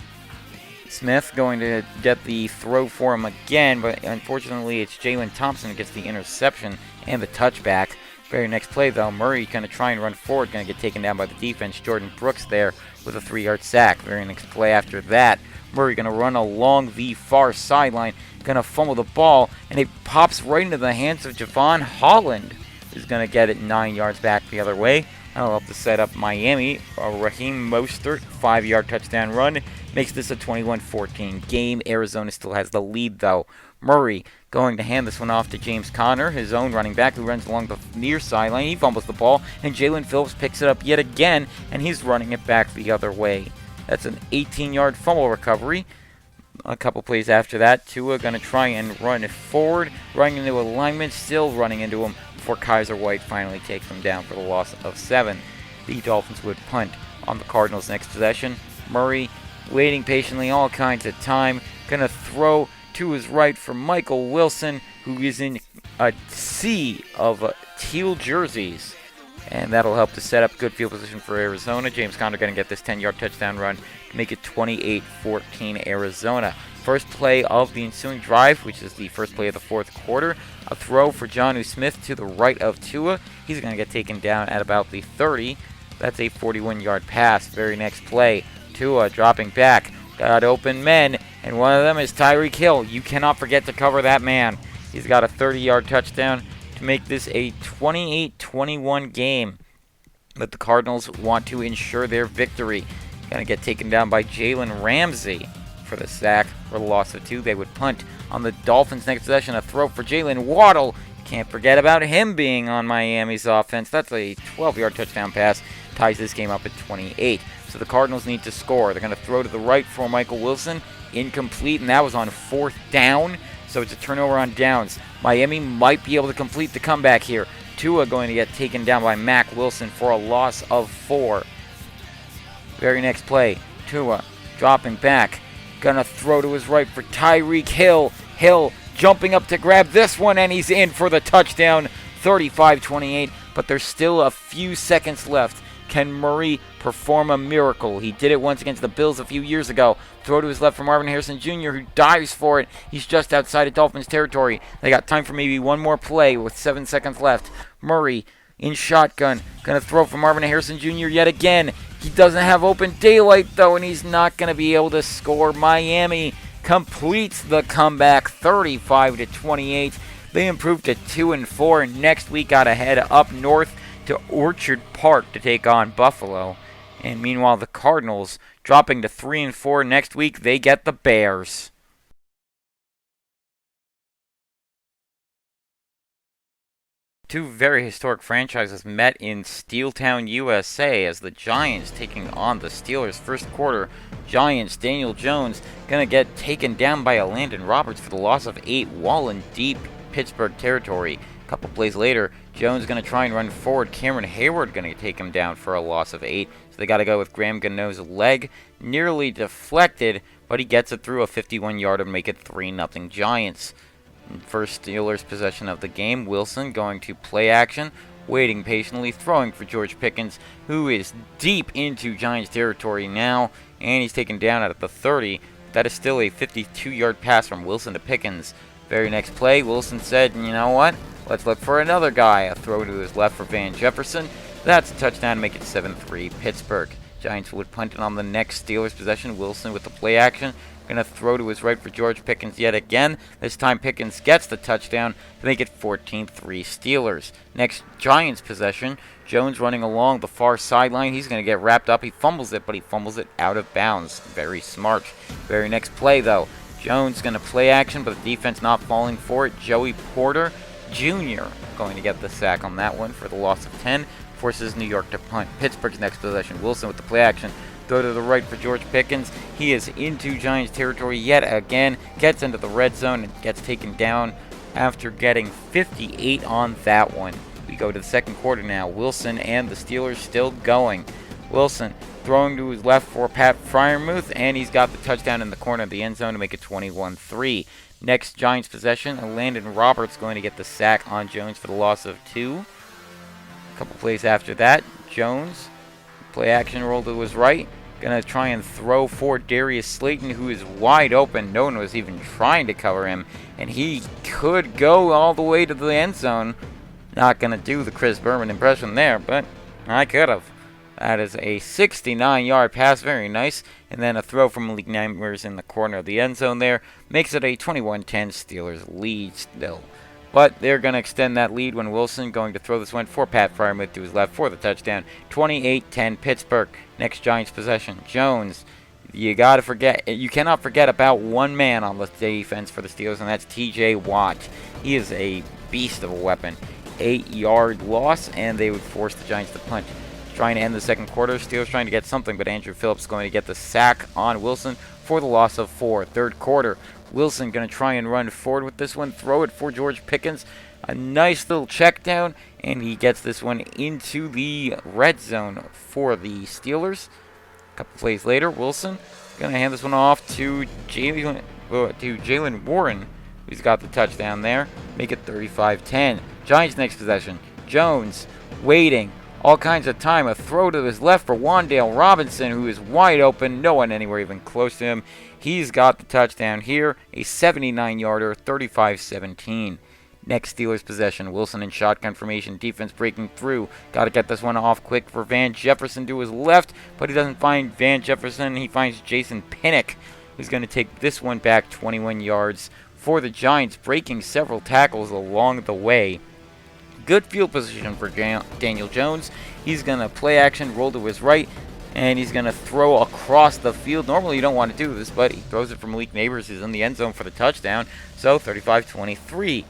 Smith going to get the throw for him again, but unfortunately it's Jalen Thompson who gets the interception and the touchback. Very next play, though, Murray going to try and run forward, going to get taken down by the defense. Jordan Brooks there with a 3-yard sack. Very next play after that, Murray going to run along the far sideline, going to fumble the ball, and it pops right into the hands of Javon Holland, who's going to get it 9 yards back the other way. That'll help to set up Miami. Raheem Mostert, 5-yard touchdown run, makes this a 21-14 game. Arizona still has the lead, though. Murray going to hand this one off to James Conner, his own running back, who runs along the near sideline. He fumbles the ball, and Jalen Phillips picks it up yet again, and he's running it back the other way. That's an 18-yard fumble recovery. A couple plays after that, Tua going to try and run it forward, running into alignment, still running into him before Kaiser White finally takes him down for the loss of 7. The Dolphins would punt on the Cardinals' next possession. Murray waiting patiently all kinds of time, going to throw to his right for Michael Wilson, who is in a sea of teal jerseys. And that'll help to set up good field position for Arizona. James Conner going to get this 10-yard touchdown run to make it 28-14 Arizona. First play of the ensuing drive, which is the first play of the fourth quarter. A throw for Jonnu Smith to the right of Tua. He's going to get taken down at about the 30. That's a 41-yard pass. Very next play, Tua dropping back. Got open men, and one of them is Tyreek Hill. You cannot forget to cover that man. He's got a 30-yard touchdown to make this a 28-21 game. But the Cardinals want to ensure their victory. Going to get taken down by Jalen Ramsey for the sack for the loss of 2. They would punt on the Dolphins' next possession. A throw for Jalen Waddle. Can't forget about him being on Miami's offense. That's a 12-yard touchdown pass. Ties this game up at 28. So the Cardinals need to score. They're going to throw to the right for Michael Wilson. Incomplete, and that was on 4th down. So it's a turnover on downs. Miami might be able to complete the comeback here. Tua going to get taken down by Mack Wilson for a loss of 4. Very next play, Tua dropping back. Gonna throw to his right for Tyreek Hill. Hill jumping up to grab this one, and he's in for the touchdown, 35-28. But there's still a few seconds left. Can Murray perform a miracle? He did it once against the Bills a few years ago. Throw to his left for Marvin Harrison Jr., who dives for it. He's just outside of Dolphins territory. They got time for maybe one more play with 7 seconds left. Murray in shotgun. Going to throw for Marvin Harrison Jr. yet again. He doesn't have open daylight, though, and he's not going to be able to score. Miami completes the comeback, 35-28. They improved to 2-4, and next week got ahead up north to Orchard Park to take on Buffalo. And meanwhile, the Cardinals dropping to 3-4 next week. They get the Bears. Two very historic franchises met in Steeltown, USA, as the Giants taking on the Steelers. First quarter, Giants, Daniel Jones, going to get taken down by a Landon Roberts for the loss of 8 while in deep Pittsburgh territory. A couple plays later, Jones going to try and run forward. Cameron Hayward going to take him down for a loss of 8. So they got to go with Graham Gano's leg. Nearly deflected, but he gets it through a 51-yarder to make it 3-0 Giants. First Steelers possession of the game. Wilson going to play action, waiting patiently, throwing for George Pickens, who is deep into Giants territory now, and he's taken down at the 30. That is still a 52-yard pass from Wilson to Pickens. Very next play, Wilson said, you know what? Let's look for another guy. A throw to his left for Van Jefferson. That's a touchdown to make it 7-3 Pittsburgh. Giants would punt it on the next Steelers possession. Wilson with the play action. Going to throw to his right for George Pickens yet again. This time Pickens gets the touchdown to make it 14-3 Steelers. Next Giants possession. Jones running along the far sideline. He's going to get wrapped up. He fumbles it, but he fumbles it out of bounds. Very smart. Very next play, though. Jones going to play action, but the defense not falling for it. Joey Porter Jr. going to get the sack on that one for the loss of 10. Forces New York to punt. Pittsburgh's next possession. Wilson with the play action. Throw to the right for George Pickens. He is into Giants territory yet again. Gets into the red zone and gets taken down after getting 58 on that one. We go to the second quarter now. Wilson and the Steelers still going. Wilson throwing to his left for Pat Freiermuth, and he's got the touchdown in the corner of the end zone to make it 21-3. Next Giants possession, Landon Roberts going to get the sack on Jones for the loss of 2. A couple plays after that, Jones, play action roll to his right, going to try and throw for Darius Slayton, who is wide open. No one was even trying to cover him, and he could go all the way to the end zone. Not going to do the Chris Berman impression there, but I could have. That is a 69-yard pass, very nice. And then a throw from Malik Neighbors in the corner of the end zone there. Makes it a 21-10 Steelers lead still. But they're going to extend that lead when Wilson going to throw this one for Pat Freiermuth to his left for the touchdown. 28-10 Pittsburgh. Next Giants possession. Jones. You cannot forget about one man on the defense for the Steelers, and that's TJ Watt. He is a beast of a weapon. 8-yard loss, and they would force the Giants to punt. Trying to end the second quarter. Steelers trying to get something, but Andrew Phillips going to get the sack on Wilson for the loss of 4. Third quarter. Wilson going to try and run forward with this one. Throw it for George Pickens. A nice little check down, and he gets this one into the red zone for the Steelers. A couple plays later, Wilson going to hand this one off to Jalen Warren, who's got the touchdown there. Make it 35-10. Giants next possession. Jones waiting. All kinds of time. A throw to his left for Wan'Dale Robinson, who is wide open. No one anywhere even close to him. He's got the touchdown here. A 79-yarder, 35-17. Next Steelers possession. Wilson in shotgun formation. Defense breaking through. Got to get this one off quick for Van Jefferson to his left. But he doesn't find Van Jefferson. He finds Jason Pinnock, who's going to take this one back 21 yards for the Giants, breaking several tackles along the way. Good field position for Daniel Jones. He's going to play action, roll to his right, and he's going to throw across the field. Normally you don't want to do this, but he throws it for Malik Neighbors, who's in the end zone for the touchdown. So 35-23.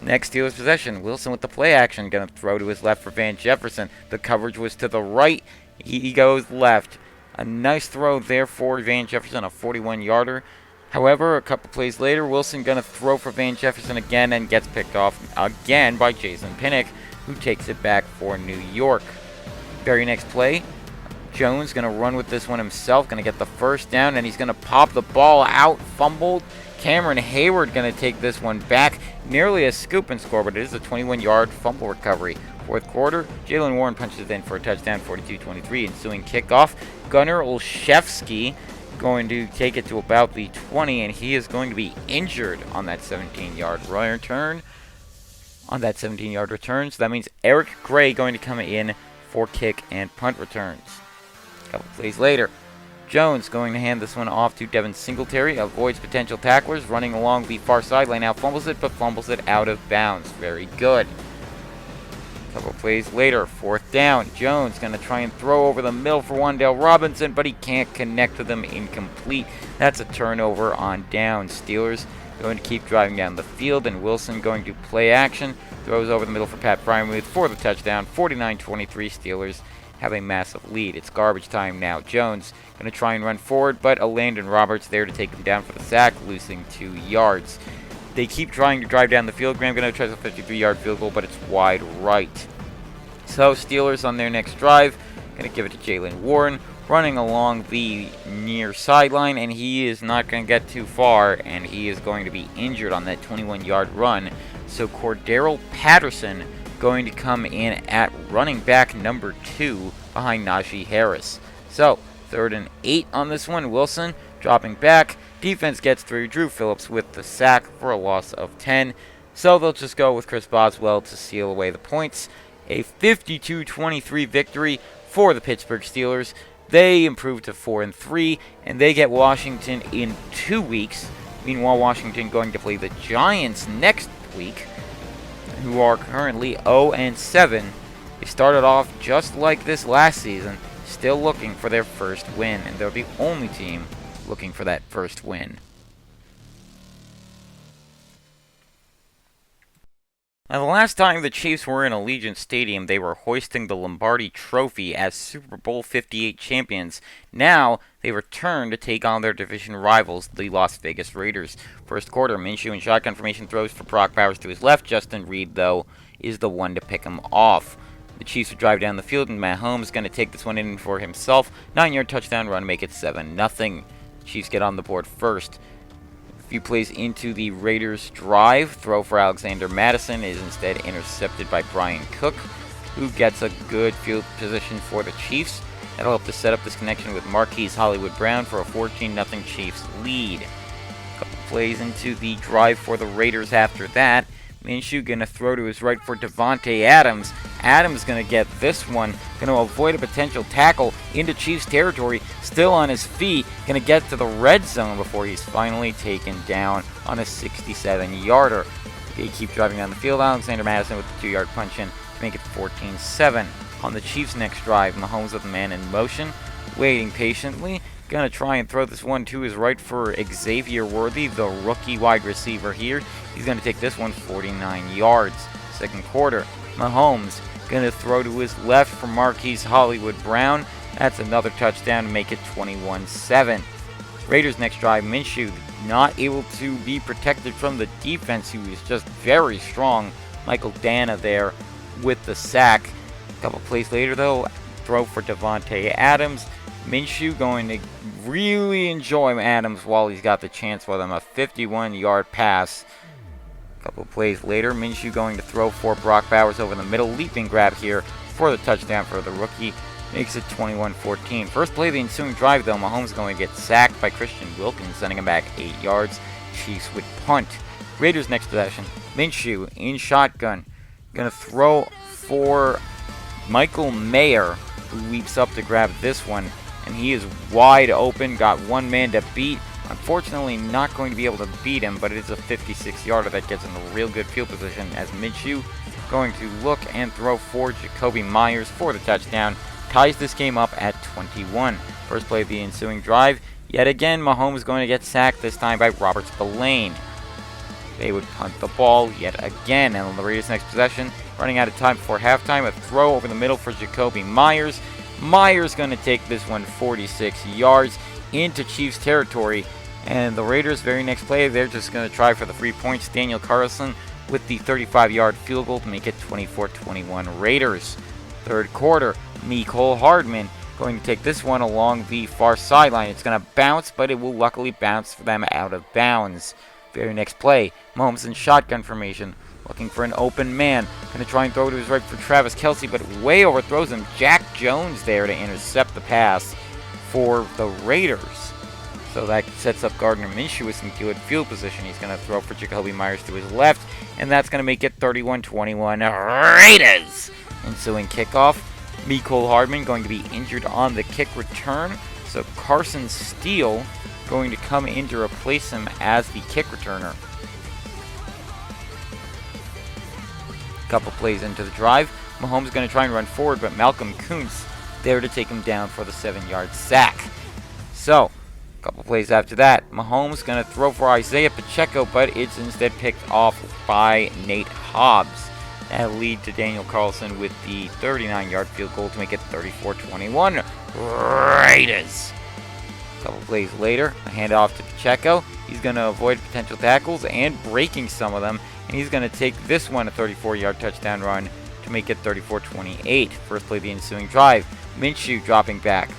Next Steelers possession. Wilson with the play action. Going to throw to his left for Van Jefferson. The coverage was to the right. He goes left. A nice throw there for Van Jefferson, a 41-yarder. However, a couple plays later, Wilson going to throw for Van Jefferson again and gets picked off again by Jason Pinnock, who takes it back for New York. Very next play, Jones going to run with this one himself, going to get the first down, and he's going to pop the ball out, fumbled. Cameron Hayward going to take this one back. Nearly a scoop and score, but it is a 21-yard fumble recovery. Fourth quarter, Jalen Warren punches it in for a touchdown, 42-23. Ensuing kickoff, Gunnar Olszewski going to take it to about the 20, and he is going to be injured on that 17-yard return. So that means Eric Gray going to come in for kick and punt returns. A couple plays later, Jones going to hand this one off to Devin Singletary, avoids potential tacklers, running along the far sideline, now fumbles it, but fumbles it out of bounds. Very good. Couple plays later, fourth down. Jones going to try and throw over the middle for Wan'Dale Robinson, but he can't connect to them. Incomplete. That's a turnover on down. Steelers going to keep driving down the field, and Wilson going to play action. Throws over the middle for Pat Freiermuth for the touchdown. 49-23. Steelers have a massive lead. It's garbage time now. Jones going to try and run forward, but a Landon Roberts there to take him down for the sack, losing 2 yards. They keep trying to drive down the field. Graham going to try a 53-yard field goal, but it's wide right. So Steelers on their next drive Going to give it to Jalen Warren, running along the near sideline, and he is not going to get too far, and he is going to be injured on that 21-yard run. So Cordero Patterson going to come in at running back number 2 behind Najee Harris. So 3rd and 8 on this one. Wilson dropping back. Defense gets through. Drew Phillips with the sack for a loss of 10. So they'll just go with Chris Boswell to seal away the points. A 52-23 victory for the Pittsburgh Steelers. They improve to 4-3, and they get Washington in 2 weeks. Meanwhile, Washington going to play the Giants next week, who are currently 0-7. They started off just like this last season, still looking for their first win, and they're the only team looking for that first win. Now, the last time the Chiefs were in Allegiant Stadium, they were hoisting the Lombardi Trophy as Super Bowl 58 champions. Now, they return to take on their division rivals, the Las Vegas Raiders. First quarter, Minshew in shotgun formation throws for Brock Bowers to his left. Justin Reed, though, is the one to pick him off. The Chiefs would drive down the field, and Mahomes is going to take this one in for himself. 9-yard touchdown run, make it 7-0. Chiefs get on the board first. A few plays into the Raiders' drive. Throw for Alexander Madison is instead intercepted by Brian Cook, who gets a good field position for the Chiefs. That'll help to set up this connection with Marquise Hollywood Brown for a 14-0 Chiefs lead. A couple plays into the drive for the Raiders after that. Minshew going to throw to his right for Devontae Adams. Adams going to get this one. Going to avoid a potential tackle into Chiefs territory. Still on his feet. Going to get to the red zone before he's finally taken down on a 67-yarder. They keep driving down the field. Alexander Madison with the 2-yard punch in to make it 14-7. On the Chiefs' next drive, Mahomes with the man in motion. Waiting patiently. Going to try and throw this one to his right for Xavier Worthy, the rookie wide receiver here. He's going to take this one 49 yards. Second quarter, Mahomes going to throw to his left for Marquise Hollywood Brown. That's another touchdown to make it 21-7. Raiders' next drive, Minshew not able to be protected from the defense, who is just very strong. Michael Dana there with the sack. A couple plays later, though, throw for Devontae Adams. Minshew going to really enjoy Adams while he's got the chance for them. A 51-yard pass. A couple plays later, Minshew going to throw for Brock Bowers over the middle. Leaping grab here for the touchdown for the rookie. Makes it 21-14. First play of the ensuing drive, though, Mahomes going to get sacked by Christian Wilkins, sending him back 8 yards. Chiefs would punt. Raiders' next possession, Minshew in shotgun. Going to throw for Michael Mayer, who leaps up to grab this one. And he is wide open, got one man to beat. Unfortunately, not going to be able to beat him, but it is a 56-yarder that gets in a real good field position as Minshew going to look and throw for Jacoby Myers for the touchdown. Ties this game up at 21. First play of the ensuing drive. Yet again, Mahomes going to get sacked, this time by Robert Spillane. They would punt the ball yet again. And on the Raiders' next possession, running out of time before halftime, a throw over the middle for Jacoby Myers. Myers going to take this one 46 yards into Chiefs territory. And the Raiders' very next play, they're just going to try for the 3 points. Daniel Carlson with the 35-yard field goal to make it 24-21 Raiders. Third quarter, Mecole Hardman going to take this one along the far sideline. It's going to bounce, but it will luckily bounce for them out of bounds. Very next play, Mahomes in shotgun formation, looking for an open man. Going to try and throw to his right for Travis Kelce, but way overthrows him. Jack Jones there to intercept the pass for the Raiders. So that sets up Gardner Minshew with some good field position. He's going to throw for Jacoby Myers to his left, and that's going to make it 31-21 Raiders. Ensuing kickoff, Mecole Hardman going to be injured on the kick return. So Carson Steele going to come in to replace him as the kick returner. Couple plays into the drive. Mahomes going to try and run forward, but Malcolm Kuntz there to take him down for the 7-yard sack. So, a couple plays after that, Mahomes going to throw for Isaiah Pacheco, but it's instead picked off by Nate Hobbs. That'll lead to Daniel Carlson with the 39-yard field goal to make it 34-21 Raiders. A couple plays later, a handoff to Pacheco. He's going to avoid potential tackles and breaking some of them. And he's going to take this one a 34-yard touchdown run to make it 34-28. First play of the ensuing drive. Minshew dropping back,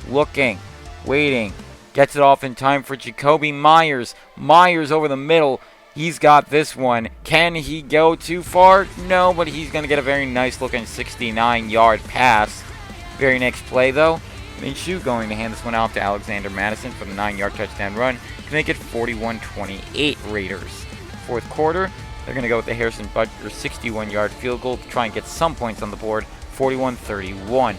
looking, waiting, gets it off in time for Jacoby Myers. Myers over the middle. He's got this one. Can he go too far? No, but he's going to get a very nice looking 69-yard pass. Very next play, though, Minshew going to hand this one off to Alexander Madison for the 9-yard touchdown run to make it 41-28 Raiders. Fourth quarter, they're going to go with the Harrison Butker 61-yard field goal to try and get some points on the board, 41-31.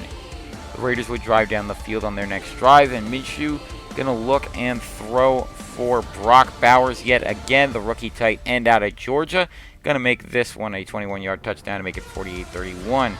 The Raiders would drive down the field on their next drive, and Minshew going to look and throw for Brock Bowers yet again, the rookie tight end out of Georgia. Going to make this one a 21-yard touchdown to make it 48-31.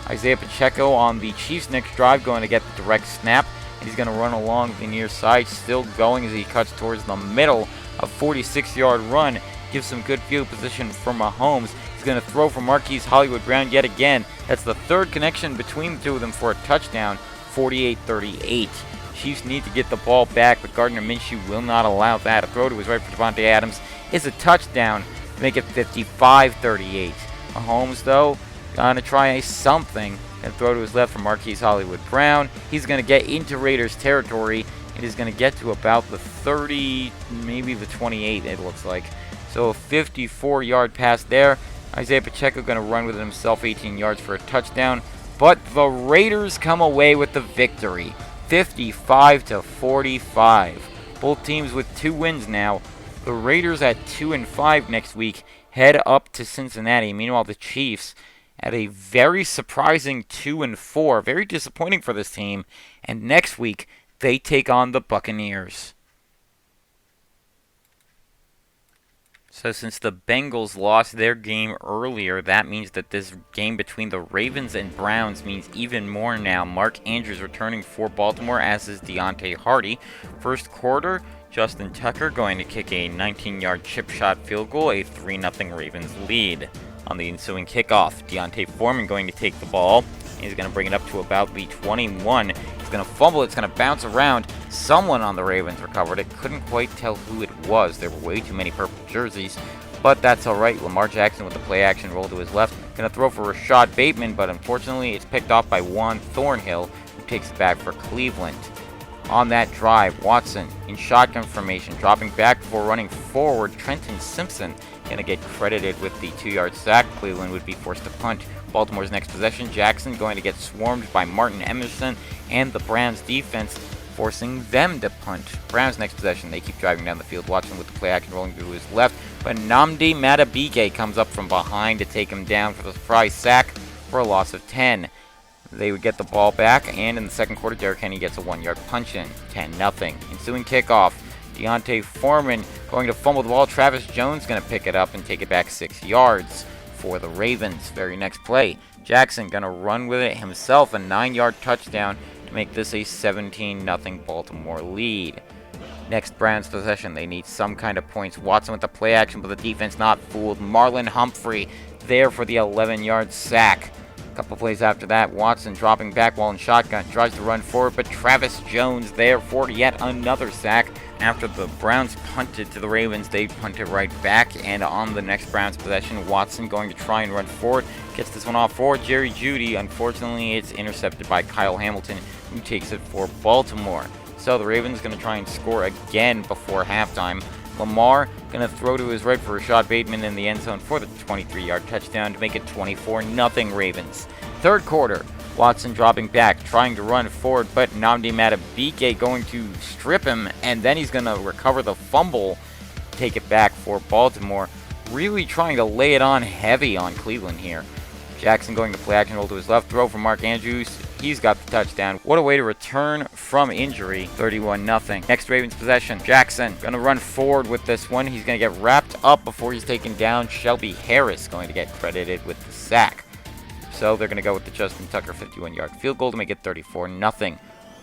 Isaiah Pacheco on the Chiefs' next drive going to get the direct snap. And he's going to run along the near side, still going as he cuts towards the middle. A 46-yard run gives some good field position for Mahomes. He's going to throw for Marquise Hollywood-Brown yet again. That's the third connection between the two of them for a touchdown, 48-38. Chiefs need to get the ball back, but Gardner Minshew will not allow that. A throw to his right for Devontae Adams is a touchdown to make it 55-38. Mahomes, though, going to try something and throw to his left for Marquise Hollywood-Brown. He's going to get into Raiders territory. It is going to get to about the 30, maybe the 28, it looks like. So a 54-yard pass there. Isaiah Pacheco going to run with it himself 18 yards for a touchdown. But the Raiders come away with the victory, 55-45. Both teams with 2 wins now. The Raiders at 2-5 next week head up to Cincinnati. Meanwhile, the Chiefs at a very surprising 2-4. Very disappointing for this team. And next week, they take on the Buccaneers. So since the Bengals lost their game earlier, that means that this game between the Ravens and Browns means even more now. Mark Andrews returning for Baltimore, as is Deontay Hardy. First quarter, Justin Tucker going to kick a 19-yard chip shot field goal, a 3-0 Ravens lead. On the ensuing kickoff, Deontay Foreman going to take the ball. He's going to bring it up to about the 21. He's going to fumble. It's going to bounce around. Someone on the Ravens recovered it. Couldn't quite tell who it was. There were way too many purple jerseys. But that's all right. Lamar Jackson with the play action roll to his left. Going to throw for Rashad Bateman, but unfortunately it's picked off by Juan Thornhill, who takes it back for Cleveland. On that drive, Watson in shotgun formation, dropping back before running forward. Trenton Simpson going to get credited with the 2-yard sack. Cleveland would be forced to punt. Baltimore's next possession, Jackson going to get swarmed by Martin Emerson and the Browns defense, forcing them to punt. Browns next possession, they keep driving down the field. Watson with the play action rolling to his left, but Nnamdi Madubuike comes up from behind to take him down for the surprise sack for a loss of 10. They would get the ball back, and in the second quarter, Derrick Henry gets a 1-yard punch in, 10-0. Ensuing kickoff, Deontay Foreman going to fumble the ball. Travis Jones going to pick it up and take it back 6 yards for the Ravens. Very next play, Jackson going to run with it himself, a 9-yard touchdown to make this a 17-0 Baltimore lead. Next Browns possession, they need some kind of points. Watson with the play action, but the defense not fooled. Marlon Humphrey there for the 11-yard sack. A couple plays after that, Watson dropping back while in shotgun, tries to run forward, but Travis Jones there for yet another sack. After the Browns punted to the Ravens, they punted right back, and on the next Browns possession, Watson going to try and run forward, gets this one off for Jerry Jeudy. Unfortunately, it's intercepted by Kyle Hamilton, who takes it for Baltimore. So the Ravens going to try and score again before halftime. Lamar going to throw to his right for Rashad Bateman in the end zone for the 23-yard touchdown to make it 24-0 Ravens. Third quarter, Watson dropping back, trying to run forward, but Nnamdi Madubuike going to strip him, and then he's going to recover the fumble, take it back for Baltimore. Really trying to lay it on heavy on Cleveland here. Jackson going to play action roll to his left, throw for Mark Andrews. He's got the touchdown. What a way to return from injury. 31-0. Next Ravens possession. Jackson going to run forward with this one. He's going to get wrapped up before he's taken down. Shelby Harris going to get credited with the sack. So they're going to go with the Justin Tucker 51-yard field goal to make it 34-0.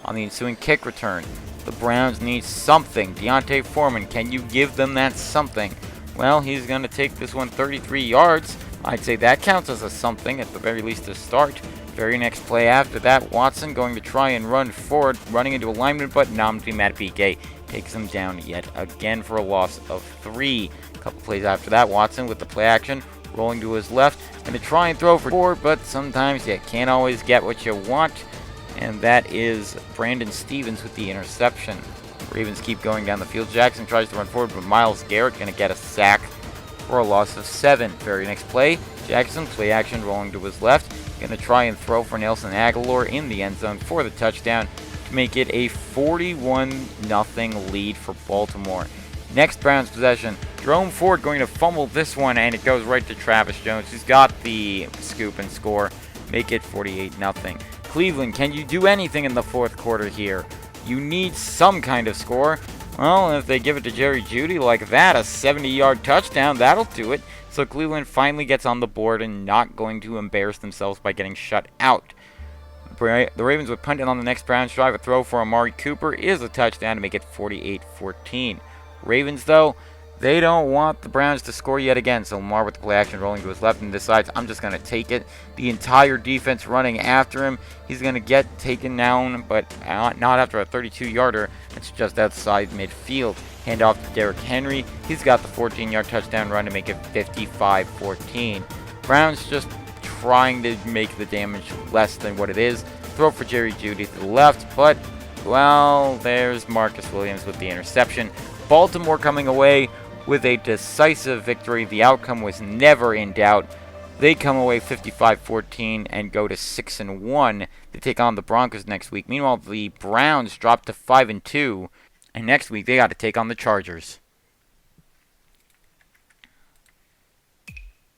On the ensuing kick return, the Browns need something. Deontay Foreman, can you give them that something? Well, he's going to take this one 33 yards. I'd say that counts as a something, at the very least to start. Very next play after that, Watson going to try and run forward, running into alignment, but Nnamdi Madubuike takes him down yet again for a loss of 3. A couple plays after that, Watson with the play action, rolling to his left. Going to try and throw for 4, but sometimes you can't always get what you want. And that is Brandon Stevens with the interception. Ravens keep going down the field. Jackson tries to run forward, but Myles Garrett going to get a sack for a loss of 7. Very next play, Jackson, play action, rolling to his left. Going to try and throw for Nelson Aguilar in the end zone for the touchdown to make it a 41-0 lead for Baltimore. Next Browns possession, Jerome Ford going to fumble this one, and it goes right to Travis Jones, who's got the scoop and score. Make it 48-0. Cleveland, can you do anything in the fourth quarter here? You need some kind of score. Well, if they give it to Jerry Jeudy like that, a 70-yard touchdown, that'll do it. So Cleveland finally gets on the board and not going to embarrass themselves by getting shut out. The Ravens would punt it on the next Browns drive. A throw for Amari Cooper is a touchdown to make it 48-14. Ravens, though, they don't want the Browns to score yet again. So Lamar with the play action rolling to his left and decides, I'm just going to take it. The entire defense running after him. He's going to get taken down, but not after a 32-yarder. It's just outside midfield. Hand off to Derrick Henry. He's got the 14-yard touchdown run to make it 55-14. Browns just trying to make the damage less than what it is. Throw for Jerry Jeudy to the left, but, well, there's Marcus Williams with the interception. Baltimore coming away with a decisive victory. The outcome was never in doubt. They come away 55-14 and go to 6-1 to take on the Broncos next week. Meanwhile, the Browns drop to 5-2, and next week they got to take on the Chargers.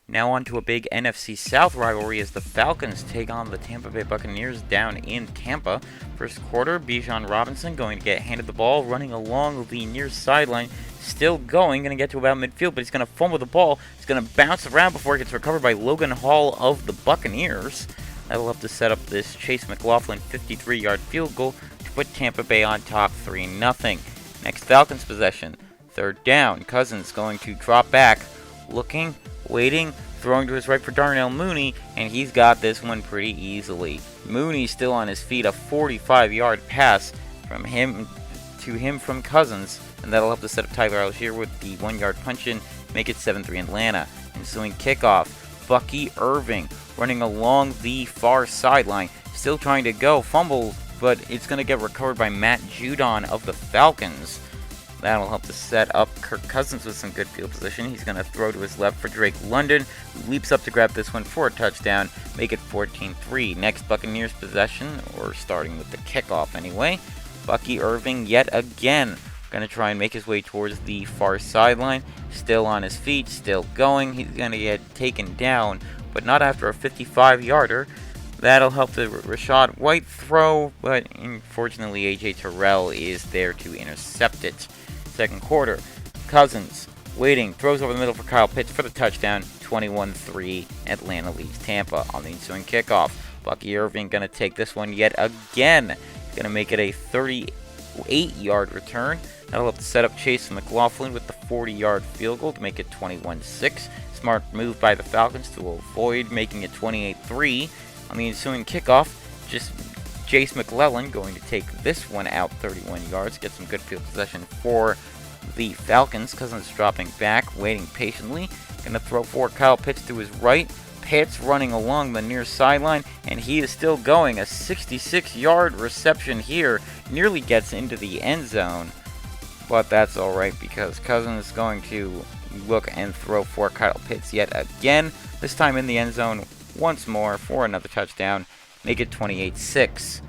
Now on to a big NFC South rivalry as the Falcons take on the Tampa Bay Buccaneers down in Tampa. First quarter, Bijan Robinson going to get handed the ball, running along the near sideline, still going to get to about midfield, but he's going to fumble the ball. It's going to bounce around before it gets recovered by Logan Hall of the Buccaneers. That'll have to set up this Chase McLaughlin 53-yard field goal to put Tampa Bay on top 3-0. Next Falcons possession, third down. Cousins going to drop back, looking, waiting, throwing to his right for Darnell Mooney, and he's got this one pretty easily. Mooney still on his feet, a 45-yard pass from him from Cousins, and that'll help to set up Tyler Algier with the 1-yard punch-in, make it 7-3 Atlanta. Ensuing kickoff, Bucky Irving running along the far sideline, still trying to go, fumble, but it's going to get recovered by Matt Judon of the Falcons. That'll help to set up Kirk Cousins with some good field position. He's going to throw to his left for Drake London, who leaps up to grab this one for a touchdown, make it 14-3. Next Buccaneers possession, or starting with the kickoff anyway. Bucky Irving yet again going to try and make his way towards the far sideline. Still on his feet, still going. He's going to get taken down, but not after a 55-yarder. That'll help the Rachaad White throw, but unfortunately A.J. Terrell is there to intercept it. Second quarter, Cousins waiting, throws over the middle for Kyle Pitts for the touchdown. 21-3, Atlanta leads Tampa on the ensuing kickoff. Bucky Irving going to take this one yet again. He's going to make it a 38-yard return. That'll help to set up Chase McLaughlin with the 40-yard field goal to make it 21-6. Smart move by the Falcons to avoid making it 28-3. On the ensuing kickoff, just Jace McClellan going to take this one out 31 yards, get some good field possession for the Falcons. Cousins dropping back, waiting patiently. Going to throw for Kyle Pitts to his right. Pitts running along the near sideline, and he is still going. A 66-yard reception here, nearly gets into the end zone. But that's alright because Cousins is going to look and throw for Kyle Pitts yet again. This time in the end zone once more for another touchdown, make it 28-6.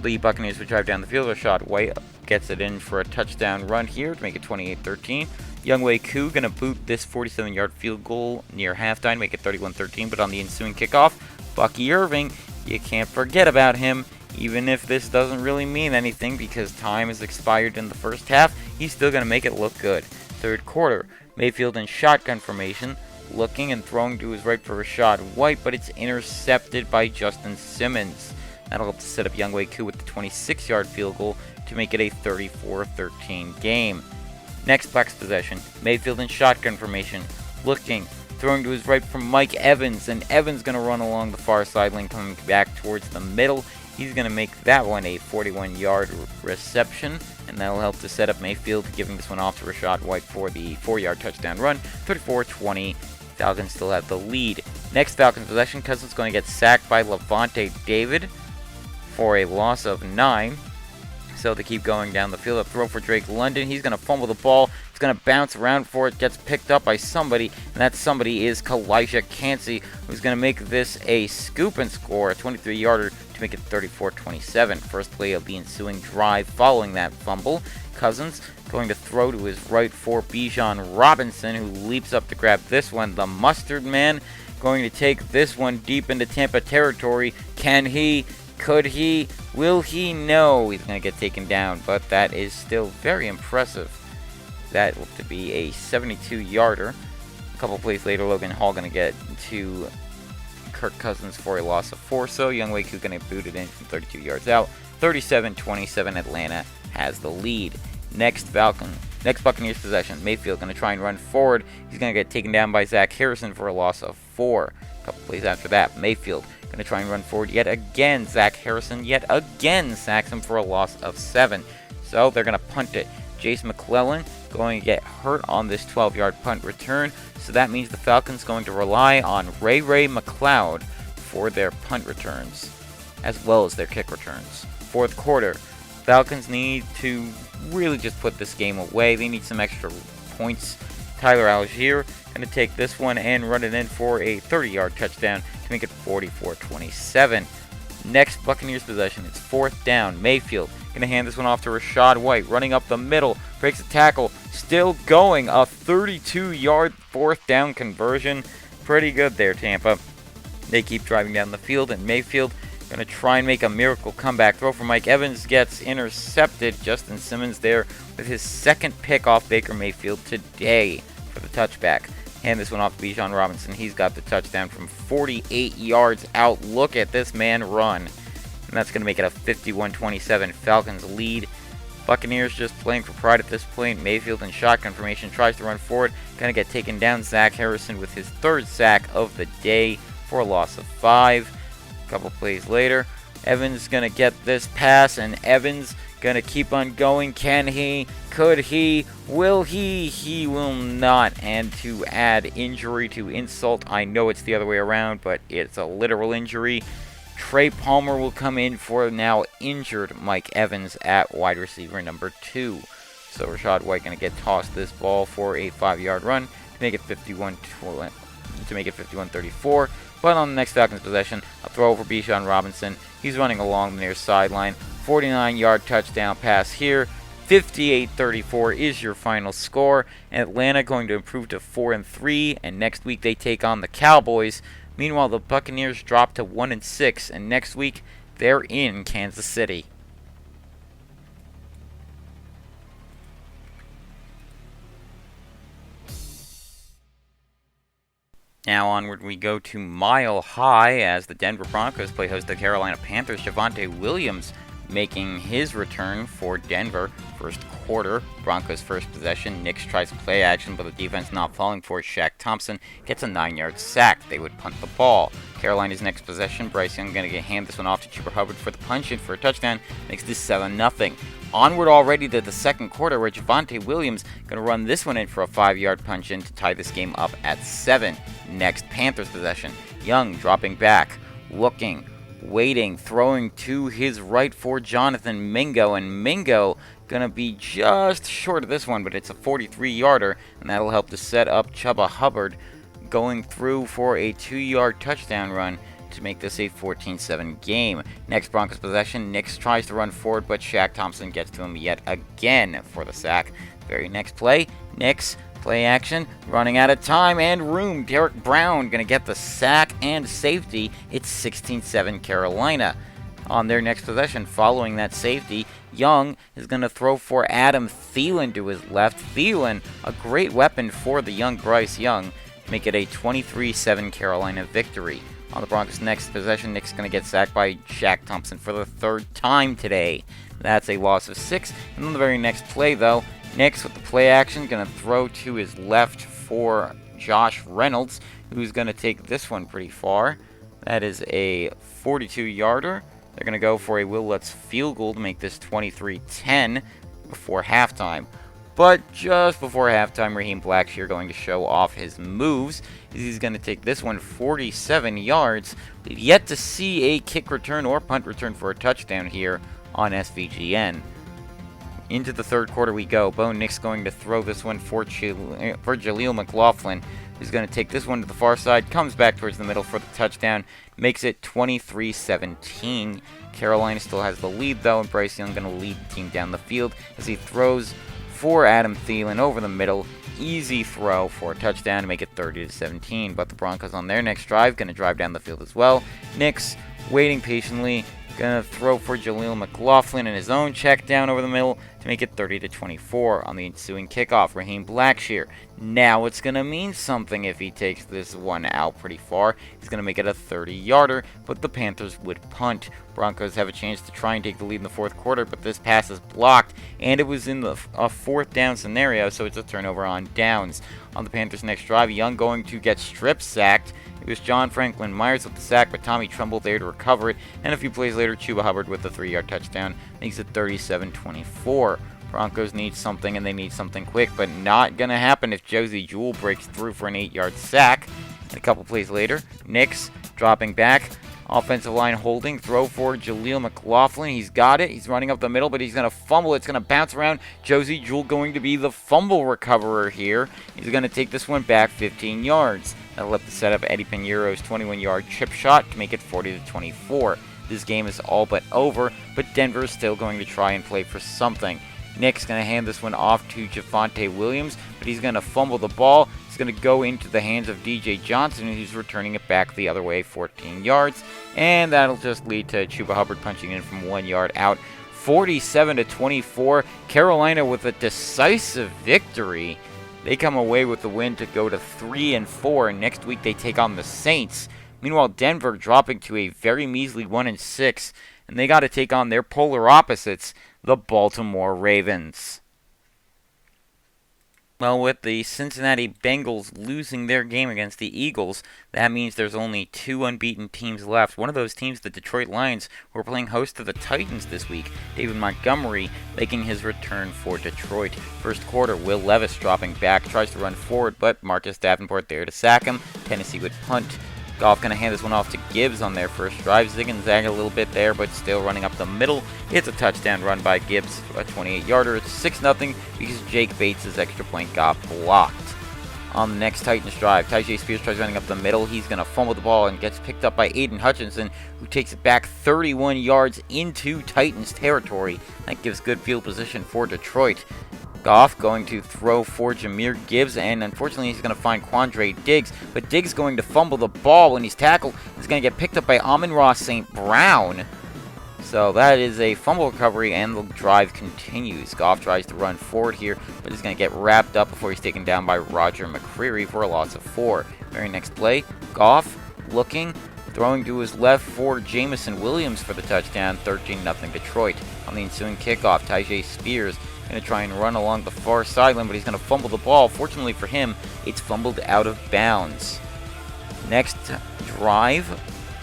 The Buccaneers would drive down the field. Rachaad White gets it in for a touchdown run here to make it 28-13. Younghoe Koo going to boot this 47-yard field goal near halftime, make it 31-13. But on the ensuing kickoff, Bucky Irving, you can't forget about him. Even if this doesn't really mean anything because time has expired in the first half, he's still going to make it look good. Third quarter, Mayfield in shotgun formation, looking and throwing to his right for Rachaad White, but it's intercepted by Justin Simmons. That'll help to set up Younghoe Koo with the 26-yard field goal to make it a 34-13 game. Next Bucs possession, Mayfield in shotgun formation, looking, throwing to his right from Mike Evans, and Evans going to run along the far sideline, coming back towards the middle. He's going to make that one a 41-yard reception, and that'll help to set up Mayfield, giving this one off to Rachaad White for the 4-yard touchdown run, 34-20. Falcons still have the lead. Next Falcons possession, Cousins going to get sacked by Levante David for a loss of 9. So they keep going down the field. A throw for Drake London. He's going to fumble the ball. It's going to bounce around for it. Gets picked up by somebody. And that somebody is Kalijah Cansey, who's going to make this a scoop and score. A 23-yarder to make it 34-27. First play of the ensuing drive following that fumble. Cousins going to throw to his right for Bijan Robinson, who leaps up to grab this one. The mustard man going to take this one deep into Tampa territory. Can he? Could he? Will he? No. He's going to get taken down, but that is still very impressive. That looked to be a 72-yarder. A couple plays later, Logan Hall going to get to Kirk Cousins for a loss of 4. So Younghoe Koo going to boot it in from 32 yards out. 37-27, Atlanta has the lead. Next Buccaneers possession. Mayfield going to try and run forward. He's going to get taken down by Zach Harrison for a loss of 4. A couple plays after that, Mayfield going to try and run forward yet again. Zach Harrison yet again sacks him for a loss of 7. So they're going to punt it. Jace McClellan going to get hurt on this 12-yard punt return. So that means the Falcons going to rely on Ray McLeod for their punt returns, as well as their kick returns. Fourth quarter, Falcons need to really just put this game away. They need some extra points. Tyler Algier going to take this one and run it in for a 30-yard touchdown to make it 44-27. Next Buccaneers possession, it's 4th down. Mayfield going to hand this one off to Rachaad White, running up the middle, breaks a tackle, still going, a 32-yard 4th down conversion. Pretty good there, Tampa. They keep driving down the field, and Mayfield going to try and make a miracle comeback. Throw for Mike Evans gets intercepted. Justin Simmons there with his second pick off Baker Mayfield today for the touchback. Hand this one off to Bijan Robinson. He's got the touchdown from 48 yards out. Look at this man run. And that's going to make it a 51-27 Falcons lead. Buccaneers just playing for pride at this point. Mayfield in shotgun formation tries to run forward. Going to get taken down. Zach Harrison with his 3rd sack of the day for a loss of 5. A couple plays later, Evans going to get this pass, and Evans going to keep on going. Can he? Could he? Will he? He will not. And to add injury to insult, I know it's the other way around, but it's a literal injury. Trey Palmer will come in for now injured Mike Evans at wide receiver number 2. So Rachaad White going to get tossed this ball for a 5-yard run to make it 51-34. But on the next Falcons possession, a throw over Bijan Robinson. He's running along the near sideline. 49-yard touchdown pass here. 58-34 is your final score. Atlanta going to improve to 4-3, and next week they take on the Cowboys. Meanwhile, the Buccaneers drop to 1-6, and next week they're in Kansas City. Now onward we go to Mile High as the Denver Broncos play host to the Carolina Panthers. Javonte Williams making his return for Denver. First quarter, Broncos first possession. Nix tries play action, but the defense not falling for it. Shaq Thompson gets a 9-yard sack. They would punt the ball. Carolina's next possession, Bryce Young going to hand this one off to Chuba Hubbard for the punch-in for a touchdown. Makes this 7-0. Onward already to the second quarter, where Javonte Williams going to run this one in for a 5-yard punch-in to tie this game up at 7. Next Panthers possession, Young dropping back, looking, waiting, throwing to his right for Jonathan Mingo, and Mingo going to be just short of this one, but it's a 43-yarder, and that'll help to set up Chuba Hubbard going through for a 2-yard touchdown run to make this a 14-7 game. Next Broncos possession, Nix tries to run forward, but Shaq Thompson gets to him yet again for the sack. Very next play, Nix, play action, running out of time and room. Derek Brown going to get the sack and safety. It's 16-7 Carolina. On their next possession, following that safety, Young is going to throw for Adam Thielen to his left. Thielen, a great weapon for the young Bryce Young, to make it a 23-7 Carolina victory. On the Broncos' next possession, Nick's going to get sacked by Shaq Thompson for the 3rd time today. That's a loss of 6. And on the very next play, though, Nick's with the play action, going to throw to his left for Josh Reynolds, who's going to take this one pretty far. That is a 42-yarder. They're going to go for a Will Lutz field goal to make this 23-10 before halftime. But just before halftime, Raheem Blackshear going to show off his moves. He's going to take this one 47 yards. We've yet to see a kick return or punt return for a touchdown here on SVGN. Into the third quarter we go. Bo Nix going to throw this one for Jaleel McLaughlin, who's going to take this one to the far side, comes back towards the middle for the touchdown, makes it 23-17. Carolina still has the lead, though, and Bryce Young going to lead the team down the field as he throws for Adam Thielen over the middle. Easy throw for a touchdown to make it 30-17. But the Broncos on their next drive going to drive down the field as well. Nix waiting patiently, going to throw for Jaleel McLaughlin in his own check down over the middle to make it 30-24 on the ensuing kickoff. Raheem Blackshear. Now it's going to mean something if he takes this one out pretty far. He's going to make it a 30-yarder, but the Panthers would punt. Broncos have a chance to try and take the lead in the fourth quarter, but this pass is blocked, and it was in a fourth down scenario, so it's a turnover on downs. On the Panthers' next drive, Young going to get strip sacked. It was John Franklin Myers with the sack, but Tommy Tremble there to recover it. And a few plays later, Chuba Hubbard with the 3-yard touchdown makes it 37-24. Broncos need something, and they need something quick, but not going to happen if Josie Jewell breaks through for an 8-yard sack. And a couple plays later, Nix dropping back. Offensive line holding, throw for Jaleel McLaughlin. He's got it. He's running up the middle, but he's going to fumble. It's going to bounce around. Josie Jewell going to be the fumble recoverer here. He's going to take this one back 15 yards. That'll let the set up Eddie Pinheiro's 21-yard chip shot to make it 40-24. This game is all but over, but Denver is still going to try and play for something. Nick's going to hand this one off to Javonte Williams, but he's going to fumble the ball. It's going to go into the hands of DJ Johnson, who's returning it back the other way 14 yards. And that'll just lead to Chuba Hubbard punching in from 1 yard out. 47-24. Carolina with a decisive victory. They come away with the win to go to 3-4. And next week they take on the Saints. Meanwhile, Denver dropping to a very measly 1-6. And they got to take on their polar opposites, the Baltimore Ravens. Well, with the Cincinnati Bengals losing their game against the Eagles, that means there's only 2 unbeaten teams left. One of those teams, the Detroit Lions, who are playing host to the Titans this week. David Montgomery making his return for Detroit. First quarter, Will Levis dropping back, tries to run forward, but Marcus Davenport there to sack him. Tennessee would punt. Goff going to hand this one off to Gibbs on their first drive. Zig and zag a little bit there, but still running up the middle. It's a touchdown run by Gibbs, a 28-yarder. It's 6-0 because Jake Bates' extra point got blocked. On the next Titans drive, Tyjae Spears tries running up the middle. He's going to fumble the ball and gets picked up by Aiden Hutchinson, who takes it back 31 yards into Titans territory. That gives good field position for Detroit. Goff going to throw for Jahmyr Gibbs, and unfortunately he's going to find Quandre Diggs, but Diggs going to fumble the ball when he's tackled. He's going to get picked up by Amon-Ra St. Brown. So that is a fumble recovery, and the drive continues. Goff tries to run forward here, but he's going to get wrapped up before he's taken down by Roger McCreary for a loss of 4. Very next play, Goff looking, throwing to his left for Jameson Williams for the touchdown, 13-0 Detroit. On the ensuing kickoff, Tyjae Spears going to try and run along the far sideline, but he's going to fumble the ball. Fortunately for him, it's fumbled out of bounds. Next drive,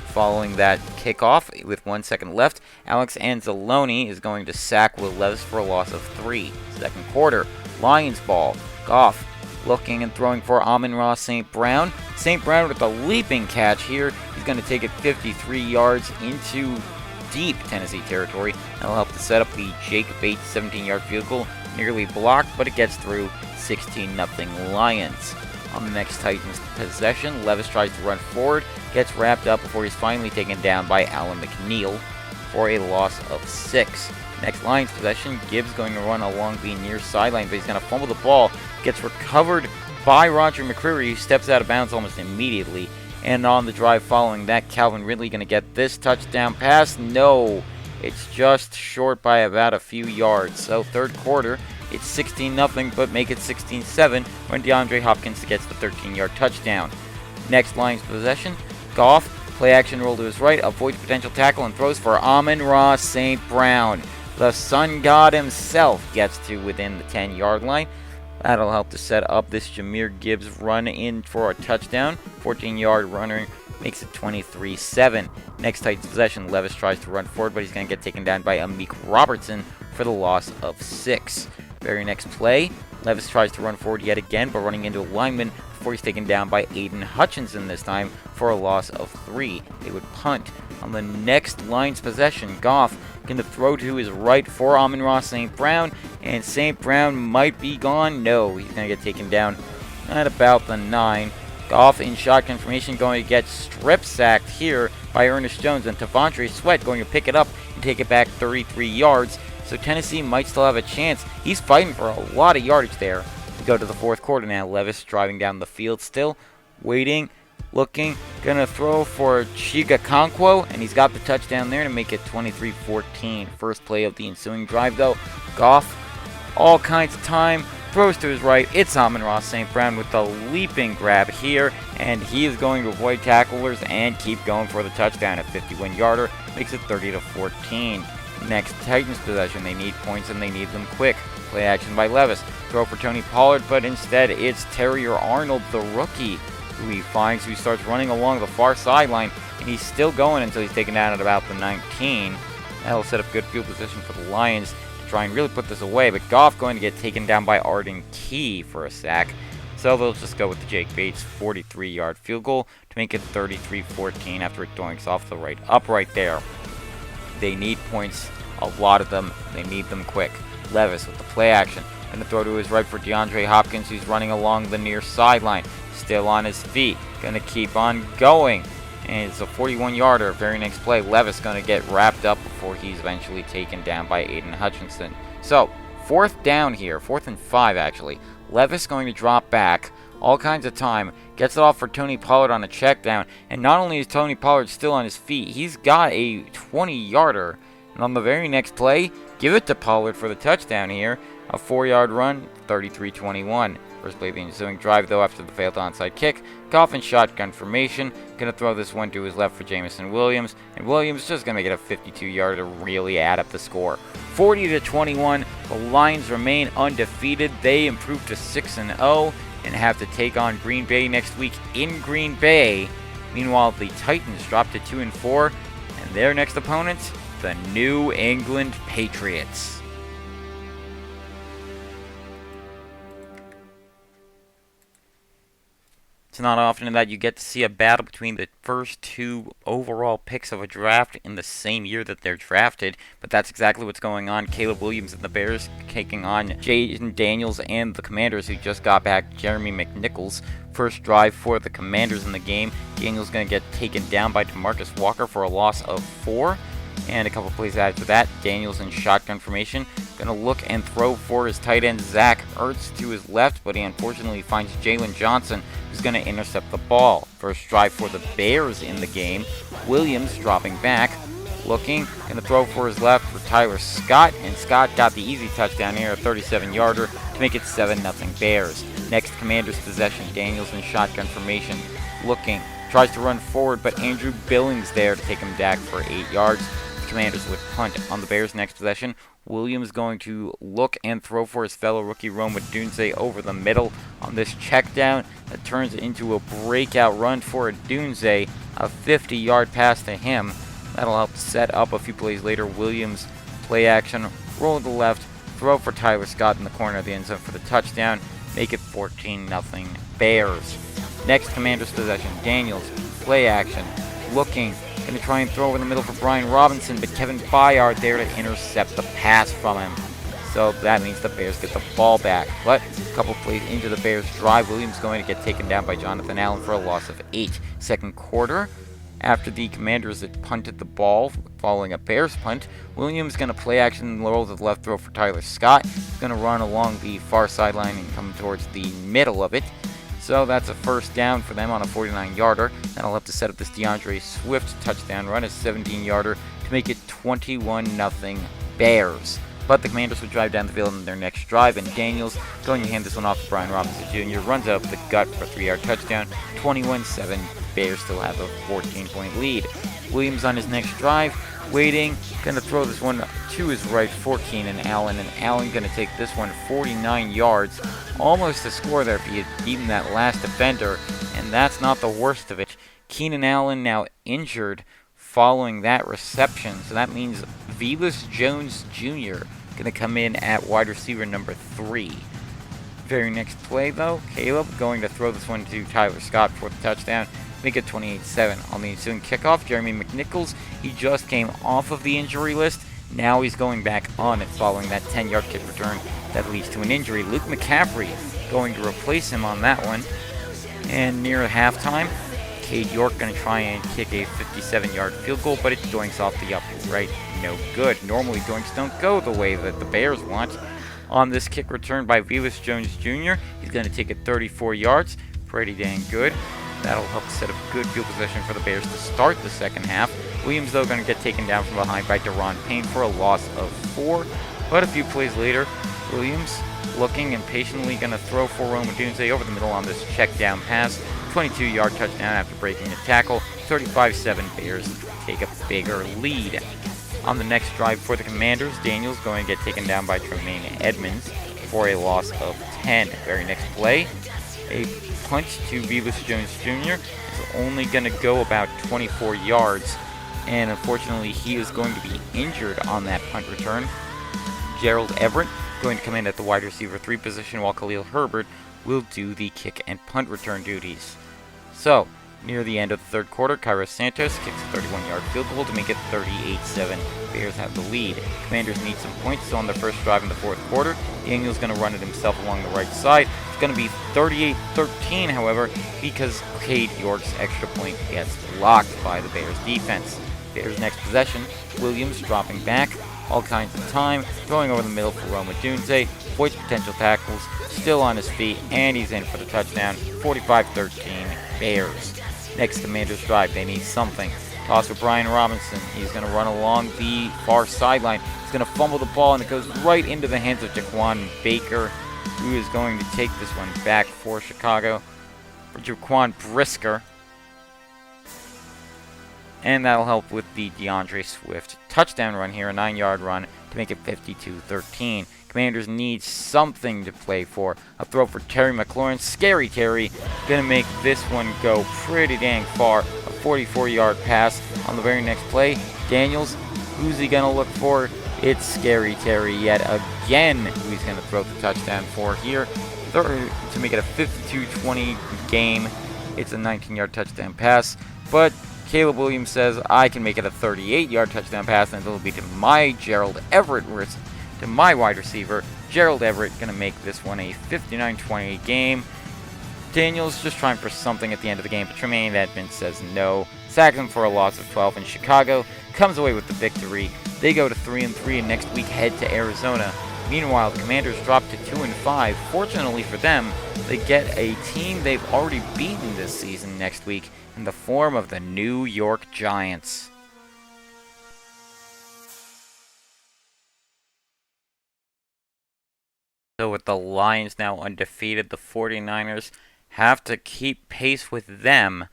following that kickoff with 1 second left, Alex Anzalone is going to sack Will Levis for a loss of 3. Second quarter, Lions ball. Goff looking and throwing for Amon-Ra St. Brown. St. Brown with a leaping catch here. He's going to take it 53 yards into deep Tennessee territory. That'll help to set up the Jake Bates 17-yard field goal. Nearly blocked, but it gets through. 16-0 Lions. On the next Titans possession, Levis tries to run forward, gets wrapped up before he's finally taken down by Alan McNeil for a loss of 6. Next Lions possession, Gibbs going to run along the near sideline, but he's going to fumble the ball. Gets recovered by Roger McCreary, who steps out of bounds almost immediately. And on the drive following that, Calvin Ridley going to get this touchdown pass. No, it's just short by about a few yards. So third quarter, it's 16-0, but make it 16-7 when DeAndre Hopkins gets the 13-yard touchdown. Next Lions possession, Goff, play action roll to his right, avoids potential tackle and throws for Amon-Ra St. Brown. The sun god himself gets to within the 10-yard line. That'll help to set up this Jahmyr Gibbs run in for a touchdown. 14-yard runner makes it 23-7. Next Titans possession, Levis tries to run forward, but he's going to get taken down by Amik Robertson for the loss of 6. Very next play, Levis tries to run forward yet again, but running into a lineman before he's taken down by Aiden Hutchinson this time for a loss of 3. They would punt. On the next Lions possession, Goff going to throw to his right for Amon-Ra St. Brown, and St. Brown might be gone. No, he's going to get taken down at about the 9. Goff in shotgun formation going to get strip sacked here by Ernest Jones, and T'Vondre Sweat going to pick it up and take it back 33 yards. So Tennessee might still have a chance. He's fighting for a lot of yardage there. We go to the fourth quarter now. Levis driving down the field still, waiting, looking, gonna throw for Chiga Conquo, and he's got the touchdown there to make it 23-14. First play of the ensuing drive though. Goff, all kinds of time, throws to his right. It's Amon-Ra St. Brown with the leaping grab here, and he is going to avoid tacklers and keep going for the touchdown. A 51-yarder makes it 30-14. Next Titans possession, they need points and they need them quick. Play action by Levis. Throw for Tony Pollard, but instead it's Terrier Arnold, the rookie, who he finds, who starts running along the far sideline, and he's still going until he's taken down at about the 19. That'll set up good field position for the Lions to try and really put this away, but Goff going to get taken down by Arden Key for a sack. So they'll just go with the Jake Bates 43-yard field goal to make it 33-14 after it doinks off the right upright there. They need points, a lot of them. They need them quick. Levis with the play action. Going to throw to his right for DeAndre Hopkins, who's running along the near sideline. Still on his feet. Going to keep on going. And it's a 41-yarder. Very next play, Levis going to get wrapped up before he's eventually taken down by Aiden Hutchinson. So, fourth down here. 4th and 5, actually. Levis going to drop back. All kinds of time, gets it off for Tony Pollard on a check down, and not only is Tony Pollard still on his feet, he's got a 20-yarder, and on the very next play, give it to Pollard for the touchdown here, a 4-yard run, 33-21. First play of the ensuing drive, though, after the failed onside kick, Goff in shotgun formation, gonna throw this one to his left for Jamison Williams, and Williams just gonna get a 52-yarder to really add up the score. 40-21, the Lions remain undefeated, they improve to 6-0, and have to take on Green Bay next week in Green Bay. Meanwhile, the Titans drop to 2-4, and their next opponent, the New England Patriots. It's not often that you get to see a battle between the first 2 overall picks of a draft in the same year that they're drafted, but that's exactly what's going on. Caleb Williams and the Bears taking on Jaden Daniels and the Commanders, who just got back Jeremy McNichols. First drive for the Commanders in the game. Daniels going to get taken down by DeMarcus Walker for a loss of 4. And a couple plays after that, Daniels in shotgun formation. Going to look and throw for his tight end, Zach Ertz, to his left, but he unfortunately finds Jalen Johnson, who's going to intercept the ball. First drive for the Bears in the game. Williams dropping back, looking, going to throw for his left for Tyler Scott, and Scott got the easy touchdown here, a 37-yarder, to make it 7-0 Bears. Next Commanders possession, Daniels in shotgun formation, looking, tries to run forward, but Andrew Billings there to take him back for 8 yards. Commanders would punt. On the Bears' next possession, Williams going to look and throw for his fellow rookie Rome Odunze over the middle on this check down that turns into a breakout run for Odunze, a 50-yard pass to him. That'll help set up a few plays later. Williams play action, roll to the left, throw for Tyler Scott in the corner of the end zone for the touchdown, make it 14-0 Bears. Next Commanders possession, Daniels play action, looking, going to try and throw over the middle for Brian Robinson, but Kevin Byard there to intercept the pass from him. So that means the Bears get the ball back. But a couple plays into the Bears drive, Williams going to get taken down by Jonathan Allen for a loss of 8. Second quarter, after the Commanders had punted the ball following a Bears punt, Williams going to play action and roll to the left throw for Tyler Scott. He's going to run along the far sideline and come towards the middle of it. So that's a first down for them on a 49-yarder. That'll have to set up this DeAndre Swift touchdown run, a 17-yarder, to make it 21-0 Bears. But the Commanders would drive down the field in their next drive, and Daniels going to hand this one off to Brian Robinson Jr. Runs out the gut for a 3-yard touchdown, 21-7. Bears still have a 14-point lead. Williams on his next drive, waiting, going to throw this one to his right for Keenan Allen, and Allen going to take this one 49 yards, almost a score there if he had beaten that last defender, and that's not the worst of it. Keenan Allen now injured following that reception, so that means Velus Jones Jr. going to come in at wide receiver number 3. Very next play, though, Caleb going to throw this one to Tyler Scott for the touchdown. Make it 28-7. On the ensuing kickoff, Jeremy McNichols, he just came off of the injury list. Now he's going back on it following that 10-yard kick return that leads to an injury. Luke McCaffrey going to replace him on that one. And near halftime, Cade York going to try and kick a 57-yard field goal, but it doinks off the upright. No good. Normally doinks don't go the way that the Bears want. On this kick return by Velus Jones Jr., he's going to take it 34 yards. Pretty dang good. That'll help set up good field position for the Bears to start the second half. Williams, though, going to get taken down from behind by Daron Payne for a loss of 4. But a few plays later, Williams looking and patiently going to throw for Rome Odunze over the middle on this check down pass. 22-yard touchdown after breaking the tackle. 35-7 Bears take a bigger lead. On the next drive for the Commanders, Daniels going to get taken down by Tremaine Edmonds for a loss of 10. Very next play, a punt to Velus Jones Jr. is only going to go about 24 yards, and unfortunately he is going to be injured on that punt return. Gerald Everett going to come in at the wide receiver 3 position, while Khalil Herbert will do the kick and punt return duties. So, near the end of the third quarter, Kairos Santos kicks a 31-yard field goal to make it 38-7. Bears have the lead. Commanders need some points, so on their first drive in the fourth quarter, Daniels going to run it himself along the right side. It's going to be 38-13, however, because Cade York's extra point gets blocked by the Bears defense. Bears next possession, Williams dropping back, all kinds of time, throwing over the middle for Rome Odunze, avoids potential tackles, still on his feet, and he's in for the touchdown. 45-13 Bears. Next Commanders drive, they need something. Toss for Brian Robinson. He's going to run along the far sideline. He's going to fumble the ball, and it goes right into the hands of Jaquan Baker, who is going to take this one back for Chicago. For Jaquan Brisker. And that'll help with the DeAndre Swift touchdown run here, a 9-yard run to make it 52-13. Commanders need something to play for. A throw for Terry McLaurin. Scary Terry. Going to make this one go pretty dang far. A 44-yard pass on the very next play. Daniels, who's he going to look for? It's Scary Terry yet again, who he's going to throw the touchdown for here. To make it a 52-20 game. It's a 19-yard touchdown pass. But Caleb Williams says, I can make it a 38-yard touchdown pass, and it'll be to my Gerald Everett, to my wide receiver, Gerald Everett, going to make this one a 59-20 game. Daniels just trying for something at the end of the game, but Tremaine Edmonds says no. Sacks him for a loss of 12, and Chicago comes away with the victory. They go to 3-3 and next week head to Arizona. Meanwhile, the Commanders drop to 2-5. Fortunately for them, they get a team they've already beaten this season next week in the form of the New York Giants. So with the Lions now undefeated, the 49ers have to keep pace with them.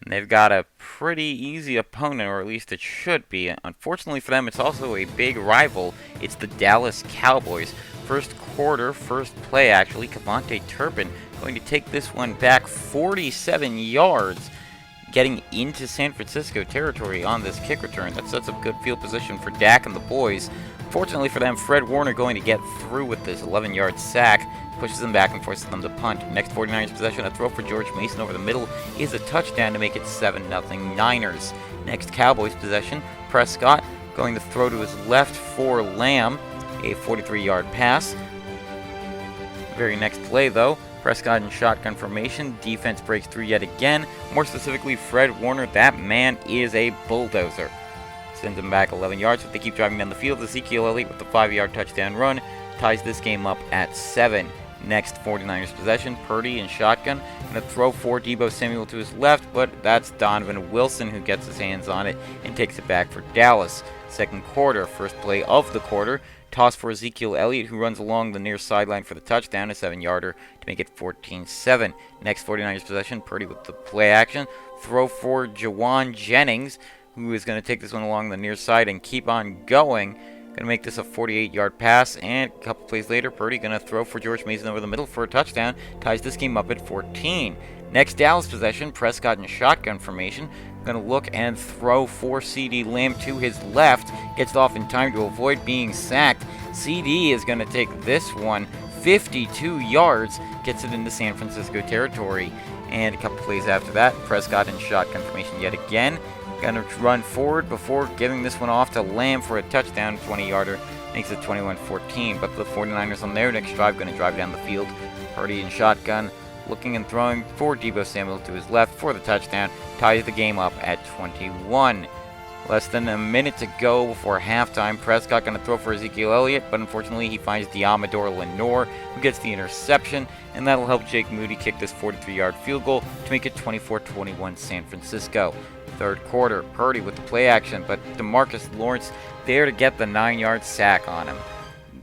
And they've got a pretty easy opponent, or at least it should be. Unfortunately for them, it's also a big rival. It's the Dallas Cowboys. First quarter, first play actually, Kevontae Turpin going to take this one back 47 yards, getting into San Francisco territory on this kick return. That sets up good field position for Dak and the boys. Fortunately for them, Fred Warner going to get through with this 11-yard sack, pushes them back and forces them to punt. Next 49ers possession, a throw for George Mason over the middle is a touchdown to make it 7-0 Niners. Next Cowboys possession, Prescott going to throw to his left for Lamb, a 43-yard pass. Very next play though, Prescott in shotgun formation, defense breaks through yet again. More specifically, Fred Warner, that man is a bulldozer. Sends him back 11 yards, but they keep driving down the field. Ezekiel Elliott with the 5-yard touchdown run ties this game up at 7. Next 49ers possession, Purdy in shotgun, and a throw for Deebo Samuel to his left, but that's Donovan Wilson who gets his hands on it and takes it back for Dallas. Second quarter, first play of the quarter, toss for Ezekiel Elliott, who runs along the near sideline for the touchdown, a 7-yarder to make it 14-7. Next 49ers possession, Purdy with the play action, throw for Jawan Jennings, who is going to take this one along the near side and keep on going. Going to make this a 48-yard pass, and a couple plays later, Purdy going to throw for George Mason over the middle for a touchdown, ties this game up at 14. Next Dallas possession, Prescott in shotgun formation, going to look and throw for CeeDee Lamb to his left, gets it off in time to avoid being sacked. CD is going to take this one 52 yards, gets it into San Francisco territory. And a couple plays after that, Prescott in shotgun formation yet again. Gonna run forward before giving this one off to Lamb for a touchdown, 20-yarder. Makes it 21-14. But the 49ers on their next drive gonna drive down the field. Purdy in shotgun, looking and throwing for Deebo Samuel to his left for the touchdown. Ties the game up at 21. Less than a minute to go before halftime. Prescott going to throw for Ezekiel Elliott, but unfortunately he finds Diamador Lenore, who gets the interception, and that'll help Jake Moody kick this 43-yard field goal to make it 24-21 San Francisco. Third quarter, Purdy with the play action, but DeMarcus Lawrence there to get the 9-yard sack on him.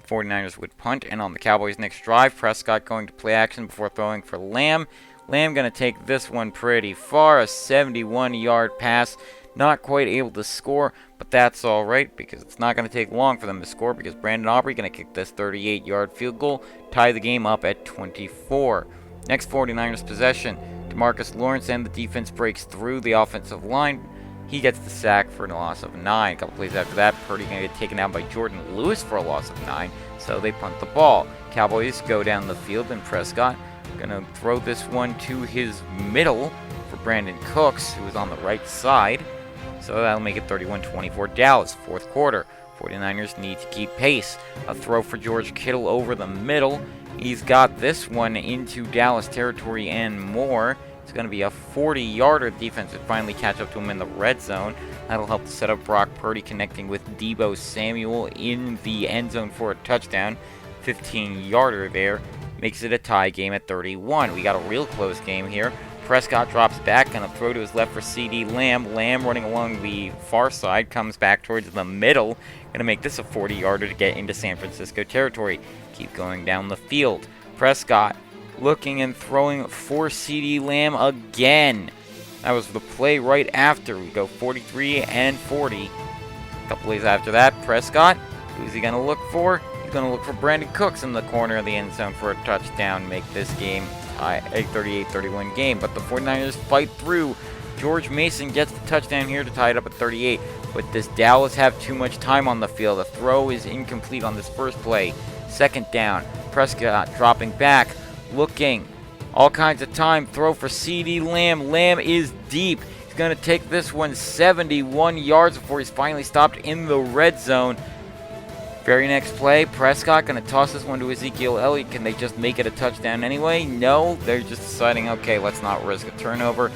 49ers would punt, and on the Cowboys' next drive, Prescott going to play action before throwing for Lamb. Lamb going to take this one pretty far, a 71-yard pass. Not quite able to score, but that's alright because it's not going to take long for them to score because Brandon Aubrey going to kick this 38-yard field goal, tie the game up at 24. Next 49ers possession, DeMarcus Lawrence and the defense breaks through the offensive line. He gets the sack for a loss of 9. A couple plays after that, Purdy going to get taken out by Jordan Lewis for a loss of 9, so they punt the ball. Cowboys go down the field and Prescott going to throw this one to his middle for Brandon Cooks, who is on the right side. So that'll make it 31-24 Dallas. Fourth quarter, 49ers need to keep pace. A throw for George Kittle over the middle. He's got this one into Dallas territory and more. It's going to be a 40-yarder. Defense would finally catch up to him in the red zone. That'll help to set up Brock Purdy connecting with Deebo Samuel in the end zone for a touchdown. 15-yarder there. Makes it a tie game at 31. We got a real close game here. Prescott drops back, going to throw to his left for CD Lamb. Lamb running along the far side, comes back towards the middle. Going to make this a 40-yarder to get into San Francisco territory. Keep going down the field. Prescott looking and throwing for CD Lamb again. That was the play right after. We go 43 and 40. A couple plays after that, Prescott, who's he going to look for? He's going to look for Brandon Cooks in the corner of the end zone for a touchdown. Make this game a 38-31 game, but the 49ers fight through. George Mason gets the touchdown here to tie it up at 38, but does Dallas have too much time on the field? The throw is incomplete on this first play. Second down, Prescott dropping back, looking, all kinds of time, throw for CD Lamb. Lamb is deep. He's going to take this one 71 yards before he's finally stopped in the red zone. Very next play, Prescott going to toss this one to Ezekiel Elliott. Can they just make it a touchdown anyway? No, they're just deciding, okay, let's not risk a turnover.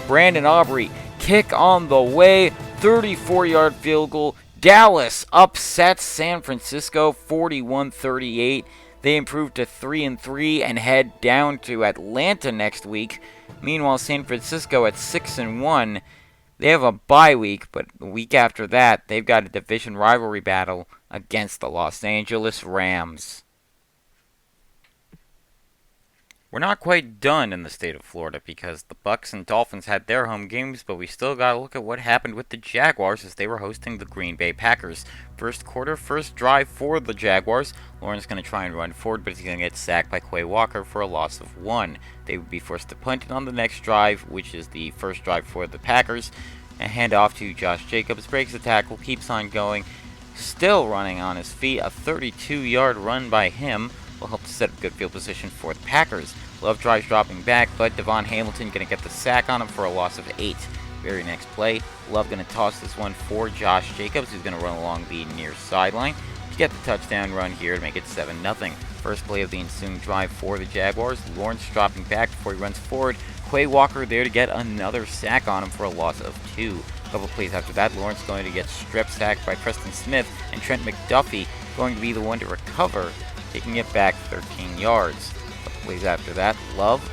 Brandon Aubrey, kick on the way, 34-yard field goal. Dallas upsets San Francisco 41-38. They improve to 3-3 and head down to Atlanta next week. Meanwhile, San Francisco at 6-1. They have a bye week, but the week after that, they've got a division rivalry battle against the Los Angeles Rams. We're not quite done in the state of Florida because the Bucs and Dolphins had their home games, but we still got to look at what happened with the Jaguars as they were hosting the Green Bay Packers. First quarter, first drive for the Jaguars. Lawrence going to try and run forward, but he's going to get sacked by Quay Walker for a loss of 1. They would be forced to punt it on the next drive, which is the first drive for the Packers. A handoff to Josh Jacobs, breaks the tackle, keeps on going, still running on his feet. A 32-yard run by him will help to set up good field position for the Packers. Love tries dropping back, but Devon Hamilton going to get the sack on him for a loss of 8. Very next play, Love going to toss this one for Josh Jacobs, who's going to run along the near sideline to get the touchdown run here to make it 7-0. First play of the ensuing drive for the Jaguars. Lawrence dropping back before he runs forward. Quay Walker there to get another sack on him for a loss of 2. A couple plays after that, Lawrence going to get strip sacked by Preston Smith, and Trent McDuffie going to be the one to recover, taking it back 13 yards. A couple plays after that, Love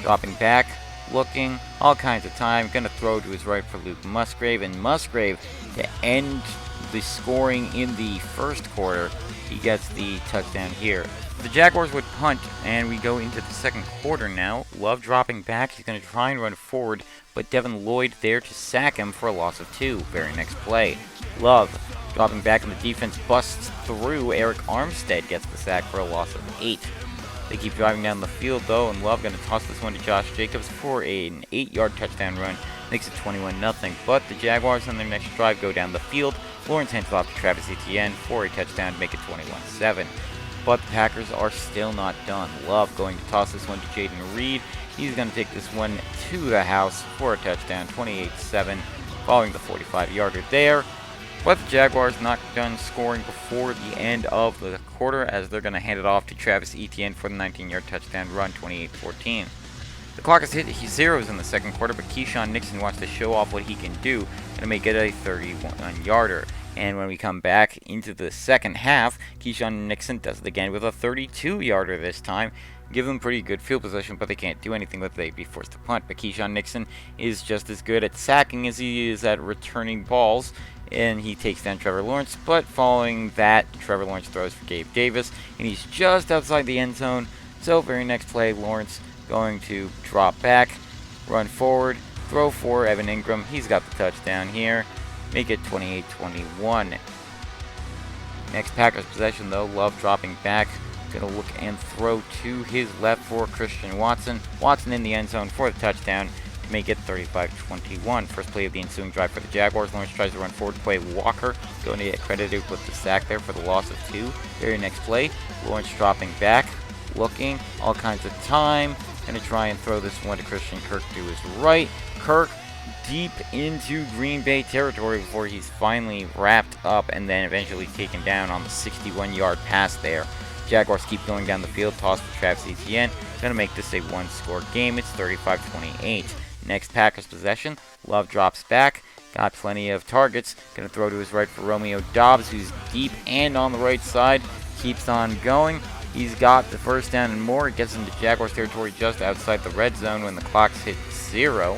dropping back, looking, all kinds of time, going to throw to his right for Luke Musgrave, and Musgrave to end the scoring in the first quarter. He gets the touchdown here. The Jaguars would punt, and we go into the second quarter now. Love dropping back. He's going to try and run forward, but Devin Lloyd there to sack him for a loss of 2. Very next play. Love dropping back, and the defense busts through. Eric Armstead gets the sack for a loss of 8. They keep driving down the field, though, and Love going to toss this one to Josh Jacobs for an 8-yard touchdown run. Makes it 21-0. But the Jaguars on their next drive go down the field. Lawrence hands it off to Travis Etienne for a touchdown to make it 21-7. But the Packers are still not done. Love going to toss this one to Jaden Reed. He's going to take this one to the house for a touchdown, 28-7, following the 45-yarder there. But the Jaguars not done scoring before the end of the quarter, as they're going to hand it off to Travis Etienne for the 19-yard touchdown run, 28-14. The clock has hit zeros in the second quarter, but Keyshawn Nixon wants to show off what he can do and make it a 31-yarder. And when we come back into the second half, Keyshawn Nixon does it again with a 32-yarder this time. Give them pretty good field position, but they can't do anything with it. They'd be forced to punt. But Keyshawn Nixon is just as good at sacking as he is at returning balls, and he takes down Trevor Lawrence. But following that, Trevor Lawrence throws for Gabe Davis, and he's just outside the end zone. So very next play, Lawrence going to drop back, run forward, throw for Evan Ingram. He's got the touchdown here. Make it 28-21. Next Packers possession, though. Love dropping back. Going to look and throw to his left for Christian Watson. Watson in the end zone for the touchdown to make it 35-21. First play of the ensuing drive for the Jaguars. Lawrence tries to run forward to play Walker. Going to get credited with the sack there for the loss of 2. Very next play, Lawrence dropping back, looking, all kinds of time. Going to try and throw this one to Christian Kirk to his right. Kirk deep into Green Bay territory before he's finally wrapped up and then eventually taken down on the 61-yard pass there. Jaguars keep going down the field, toss for Travis Etienne. Going to make this a one-score game. It's 35-28. Next Packers possession, Love drops back, got plenty of targets. Going to throw to his right for Romeo Doubs, who's deep and on the right side. Keeps on going. He's got the first down and more. It gets into Jaguars territory just outside the red zone when the clock's hit 0.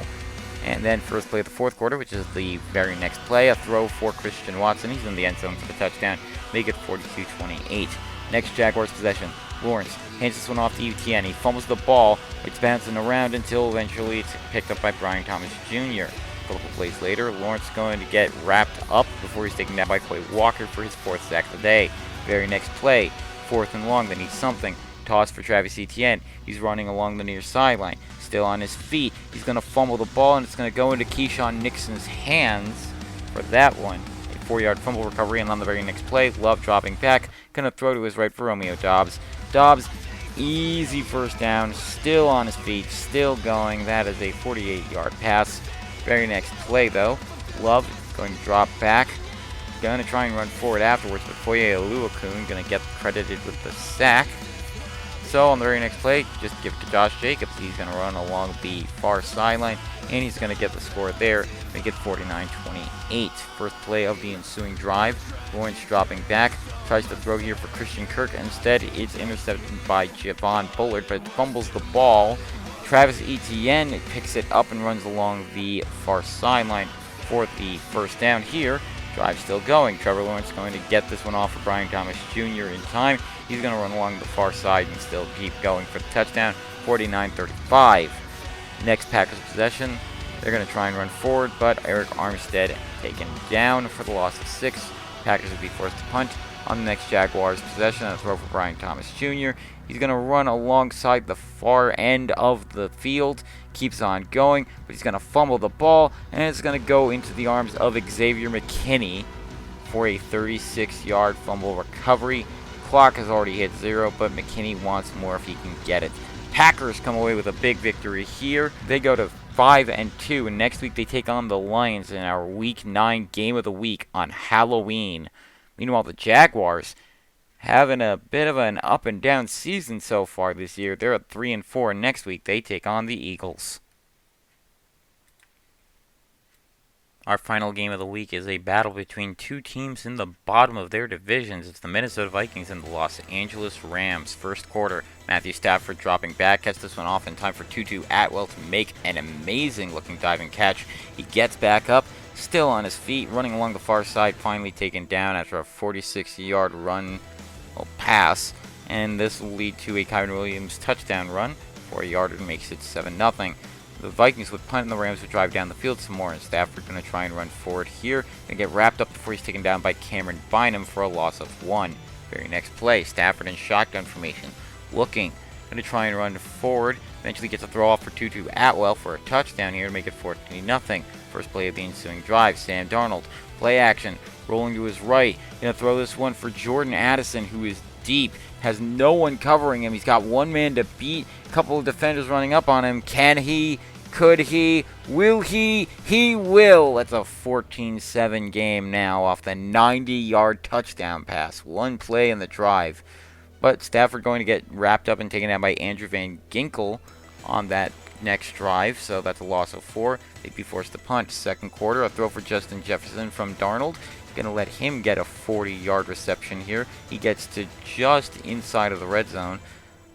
And then first play of the fourth quarter, which is the very next play, a throw for Christian Watson. He's in the end zone for the touchdown. Make it 42-28. Next Jaguars possession, Lawrence hands this one off to Etienne. He fumbles the ball. It's bouncing around until eventually it's picked up by Brian Thomas Jr. A couple plays later, Lawrence going to get wrapped up before he's taken down by Quay Walker for his 4th sack of the day. Very next play, 4th and long, they need something. Toss for Travis Etienne. He's running along the near sideline. Still on his feet. He's going to fumble the ball, and it's going to go into Keyshawn Nixon's hands for that one. A 4-yard fumble recovery, and on the very next play, Love dropping back. Going to throw to his right for Romeo Doubs. Doubs, easy first down. Still on his feet. Still going. That is a 48-yard pass. Very next play, though, Love going to drop back. Going to try and run forward afterwards, but Foye Oluokun going to get credited with the sack. So on the very next play, just give it to Josh Jacobs. He's going to run along the far sideline, and he's going to get the score there. Make it 49-28. First play of the ensuing drive. Lawrence dropping back. Tries to throw here for Christian Kirk. Instead, it's intercepted by Javon Bullard, but fumbles the ball. Travis Etienne picks it up and runs along the far sideline for the first down here. Drive still going. Trevor Lawrence going to get this one off for Brian Thomas Jr. in time. He's going to run along the far side and still keep going for the touchdown, 49-35. Next Packers possession, they're going to try and run forward, but Eric Armstead taken down for the loss of 6. Packers will be forced to punt. On the next Jaguars possession, a throw for Brian Thomas Jr. He's going to run alongside the far end of the field. Keeps on going, but he's going to fumble the ball, and it's going to go into the arms of Xavier McKinney for a 36-yard fumble recovery. Clock has already hit 0, but McKinney wants more if he can get it. Packers come away with a big victory here. They go to 5-2, and next week they take on the Lions in our Week 9 game of the week on Halloween. Meanwhile, the Jaguars having a bit of an up and down season so far this year. They're at 3-4, and next week they take on the Eagles. Our final game of the week is a battle between two teams in the bottom of their divisions. It's the Minnesota Vikings and the Los Angeles Rams. First quarter, Matthew Stafford dropping back, gets this one off in time for Tutu Atwell to make an amazing-looking diving catch. He gets back up, still on his feet, running along the far side, finally taken down after a 46-yard run or pass. And this will lead to a Kyron Williams touchdown run. 4-yarder makes it 7-0. The Vikings would punt and the Rams would drive down the field some more, and Stafford going to try and run forward here and get wrapped up before he's taken down by Cameron Bynum for a loss of 1. Very next play, Stafford in shotgun formation, looking, going to try and run forward, eventually gets a throw off for Tutu Atwell for a touchdown here to make it 14-0. First play of the ensuing drive, Sam Darnold, play action, rolling to his right. Gonna throw this one for Jordan Addison, who is deep, has no one covering him. He's got one man to beat, a couple of defenders running up on him. Can he? Could he? Will he? He will. That's a 14-7 game now off the 90-yard touchdown pass. One play in the drive. But Stafford going to get wrapped up and taken down by Andrew Van Ginkel on that next drive, so that's a loss of 4. They'd be forced to punt. Second quarter, a throw for Justin Jefferson from Darnold. Going to let him get a 40-yard reception here. He gets to just inside of the red zone.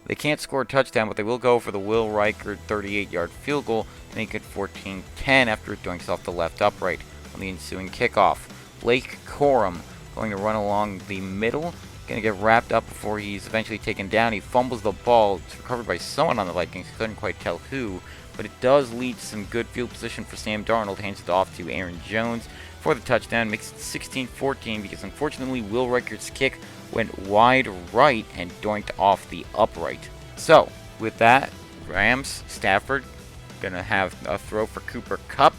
They can't score a touchdown, but they will go for the Will Reichard 38-yard field goal, make it 14-10 after it doinks off the left upright on the ensuing kickoff. Blake Corum going to run along the middle. Going to get wrapped up before he's eventually taken down. He fumbles the ball. It's recovered by someone on the Vikings. Couldn't quite tell who. But it does lead to some good field position for Sam Darnold. Hands it off to Aaron Jones for the touchdown. Makes it 16-14 because unfortunately Will Reichard's kick went wide right and doinked off the upright. So, with that, Rams, Stafford, going to have a throw for Cooper Kupp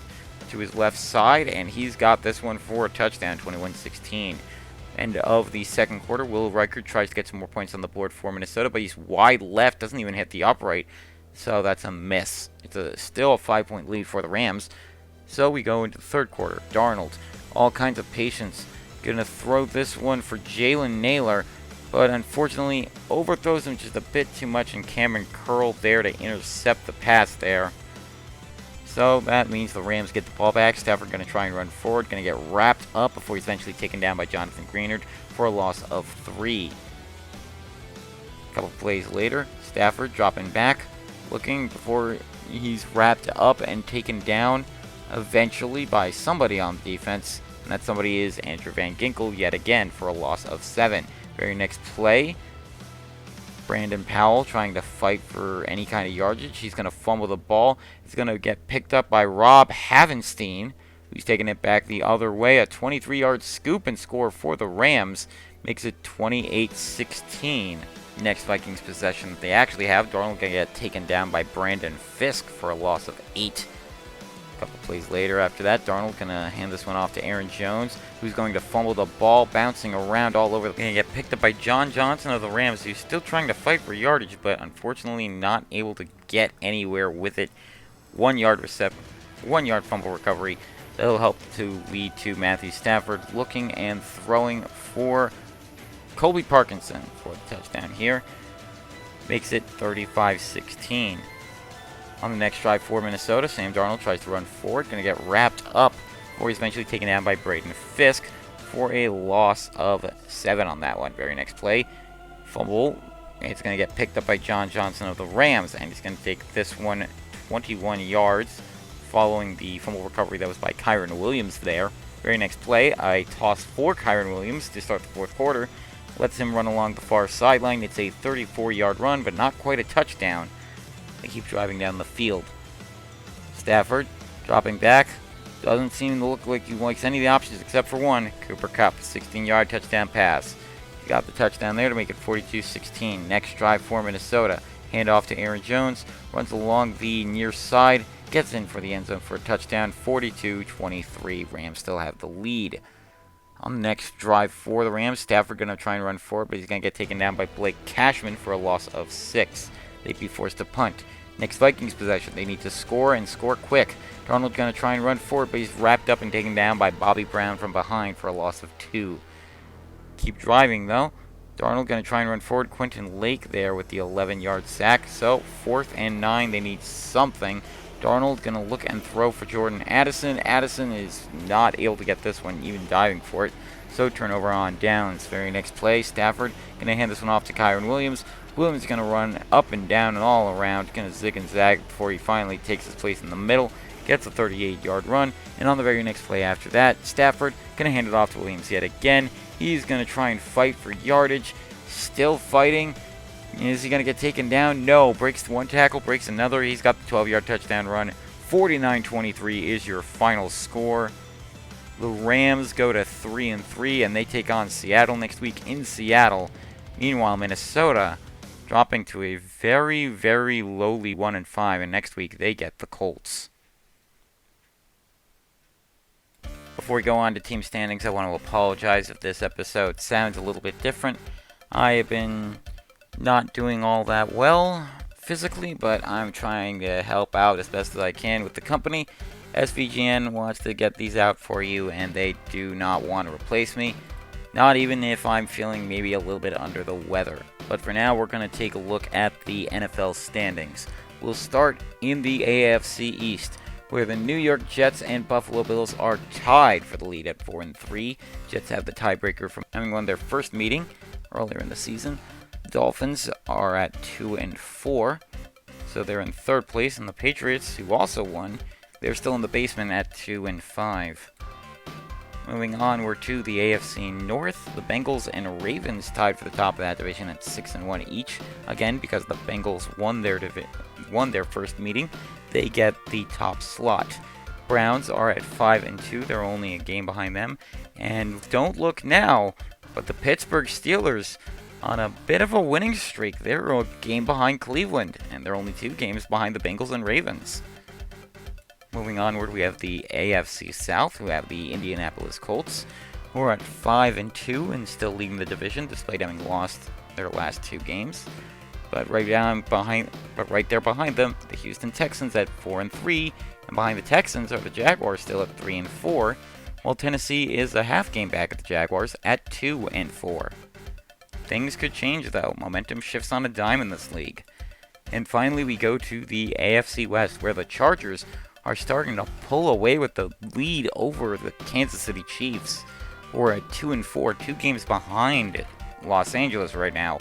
to his left side. And he's got this one for a touchdown, 21-16. End of the second quarter, Will Reichard tries to get some more points on the board for Minnesota, but he's wide left, doesn't even hit the upright, so that's a miss. It's still a 5-point lead for the Rams. So we go into the third quarter. Darnold, all kinds of patience, gonna throw this one for Jalen Naylor, but unfortunately overthrows him just a bit too much, and Cameron Curl there to intercept the pass there. So that means the Rams get the ball back. Stafford going to try and run forward. Going to get wrapped up before he's eventually taken down by Jonathan Greenard for a loss of 3. A couple plays later, Stafford dropping back, looking before he's wrapped up and taken down eventually by somebody on defense. And that somebody is Andrew Van Ginkel yet again for a loss of 7. Very next play, Brandon Powell trying to fight for any kind of yardage. He's going to fumble the ball. It's going to get picked up by Rob Havenstein, who's taking it back the other way. A 23-yard scoop and score for the Rams makes it 28-16. Next Vikings possession that they actually have, Darnold going to get taken down by Brandon Fisk for a loss of 8. A couple plays later after that, Darnold going to hand this one off to Aaron Jones, who's going to fumble the ball, bouncing around all over. Going to get picked up by John Johnson of the Rams, who's still trying to fight for yardage, but unfortunately not able to get anywhere with it. 1 yard fumble recovery. That'll help to lead to Matthew Stafford looking and throwing for Colby Parkinson for the touchdown here. Makes it 35-16. On the next drive for Minnesota, Sam Darnold tries to run forward. Going to get wrapped up before he's eventually taken down by Braden Fisk for a loss of 7 on that one. Very next play, fumble. It's going to get picked up by John Johnson of the Rams, and he's going to take this one 21 yards following the fumble recovery that was by Kyron Williams there. Very next play, I toss for Kyron Williams to start the fourth quarter. Lets him run along the far sideline. It's a 34-yard run, but not quite a touchdown. They keep driving down the field. Stafford dropping back. Doesn't seem to look like he likes any of the options except for one. Cooper Kupp, 16-yard touchdown pass. He got the touchdown there to make it 42-16. Next drive for Minnesota. Hand off to Aaron Jones. Runs along the near side. Gets in for the end zone for a touchdown. 42-23. Rams still have the lead. On the next drive for the Rams, Stafford going to try and run forward, but he's going to get taken down by Blake Cashman for a loss of 6. They'd be forced to punt. Next Vikings possession, they need to score and score quick. Darnold going to try and run forward, but he's wrapped up and taken down by Bobby Brown from behind for a loss of 2. Keep driving though. Darnold going to try and run forward. Quentin Lake there with the 11-yard sack. So 4th and 9, they need something. Darnold going to look and throw for Jordan Addison. Addison is not able to get this one, even diving for it. So turnover on downs. Very next play, Stafford going to hand this one off to Kyron Williams. Williams is going to run up and down and all around. Going to zig and zag before he finally takes his place in the middle. Gets a 38-yard run. And on the very next play after that, Stafford going to hand it off to Williams yet again. He's going to try and fight for yardage. Still fighting. Is he going to get taken down? No. Breaks one tackle, breaks another. He's got the 12-yard touchdown run. 49-23 is your final score. The Rams go to 3-3, and they take on Seattle next week in Seattle. Meanwhile, Minnesota dropping to a very, very lowly 1-5, and next week they get the Colts. Before we go on to team standings, I want to apologize if this episode sounds a little bit different. I have been not doing all that well physically, but I'm trying to help out as best as I can with the company. SVGN wants to get these out for you, and they do not want to replace me. Not even if I'm feeling maybe a little bit under the weather. But for now, we're going to take a look at the NFL standings. We'll start in the AFC East, where the New York Jets and Buffalo Bills are tied for the lead at 4-3. Jets have the tiebreaker from having won their first meeting earlier in the season. The Dolphins are at 2-4, so they're in third place. And the Patriots, who also won, they're still in the basement at 2-5. Moving onward to the AFC North, the Bengals and Ravens tied for the top of that division at 6-1 each. Again, because the Bengals won their first meeting, they get the top slot. Browns are at 5-2; they're only a game behind them. And don't look now, but the Pittsburgh Steelers on a bit of a winning streak. They're a game behind Cleveland, and they're only 2 games behind the Bengals and Ravens. Moving onward, we have the AFC South, who have the Indianapolis Colts, who are at 5-2 and still leading the division despite having lost their last 2 games. But right there behind them, the Houston Texans at 4-3, and behind the Texans are the Jaguars still at 3-4, while Tennessee is a half game back at the Jaguars at 2-4. Things could change though. Momentum shifts on a dime in this league. And finally, we go to the AFC West, where the Chargers are starting to pull away with the lead over the Kansas City Chiefs, who are at 2-4, 2 games behind Los Angeles right now.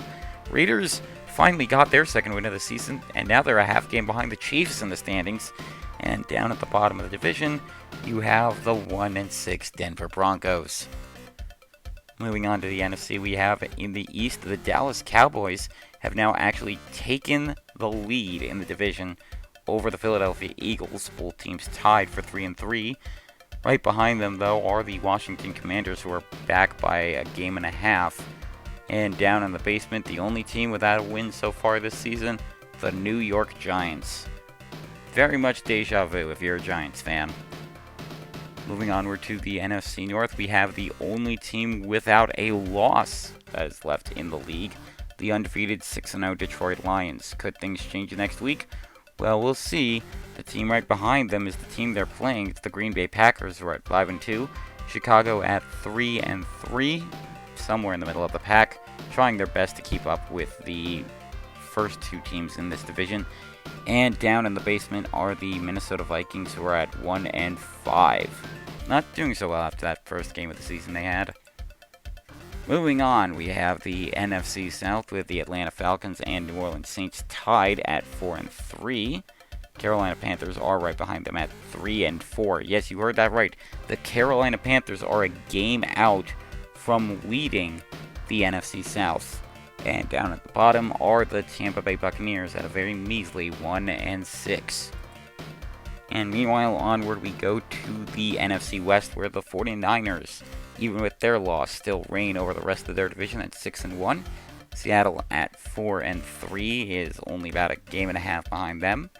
Raiders finally got their second win of the season, and now they're a half game behind the Chiefs in the standings. And down at the bottom of the division, you have the 1-6 Denver Broncos. Moving on to the NFC, we have in the East, the Dallas Cowboys have now actually taken the lead in the division over the Philadelphia Eagles. Both teams tied for 3-3. Right behind them, though, are the Washington Commanders, who are back by a game and a half. And down in the basement, the only team without a win so far this season, the New York Giants. Very much deja vu if you're a Giants fan. Moving onward to the NFC North, we have the only team without a loss that is left in the league, the undefeated 6-0 Detroit Lions. Could things change next week? Well, we'll see. The team right behind them is the team they're playing. It's the Green Bay Packers, who are at 5-2. Chicago at 3-3, somewhere in the middle of the pack, trying their best to keep up with the first 2 teams in this division. And down in the basement are the Minnesota Vikings, who are at 1-5. Not doing so well after that first game of the season they had. Moving on, we have the NFC South with the Atlanta Falcons and New Orleans Saints tied at 4-3. Carolina Panthers are right behind them at 3-4. Yes, you heard that right. The Carolina Panthers are a game out from leading the NFC South. And down at the bottom are the Tampa Bay Buccaneers at a very measly 1-6. And meanwhile, onward we go to the NFC West, where the 49ers, even with their loss, still reign over the rest of their division at 6-1. Seattle at 4-3 is only about a game and a half behind them.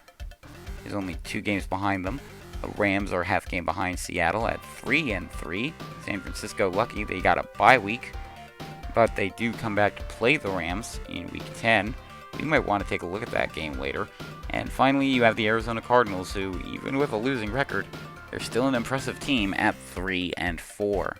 Is only 2 games behind them. The Rams are half game behind Seattle at 3-3. San Francisco, lucky they got a bye week, but they do come back to play the Rams in Week 10. We might want to take a look at that game later. And finally, you have the Arizona Cardinals, who, even with a losing record, they're still an impressive team at 3-4.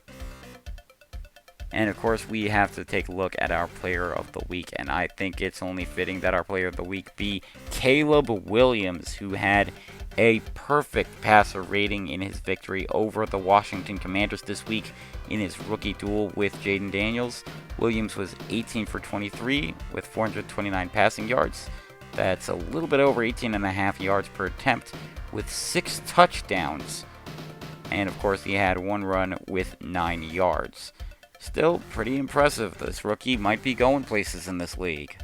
And of course, we have to take a look at our player of the week, and I think it's only fitting that our player of the week be Caleb Williams, who had a perfect passer rating in his victory over the Washington Commanders this week in his rookie duel with Jaden Daniels. Williams was 18 for 23 with 429 passing yards. That's a little bit over 18.5 yards per attempt with 6 touchdowns. And of course, he had 1 run with 9 yards. Still pretty impressive. This rookie might be going places in this league.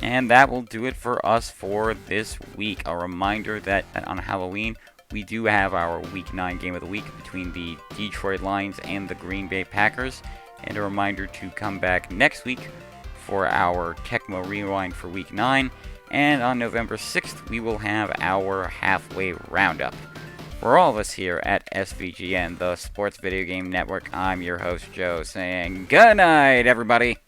And that will do it for us for this week. A reminder that on Halloween, we do have our Week 9 game of the week between the Detroit Lions and the Green Bay Packers. And a reminder to come back next week for our Tecmo Rewind for Week 9. And on November 6th, we will have our halfway roundup. For all of us here at SVGN, the Sports Video Game Network, I'm your host, Joe, saying good night, everybody.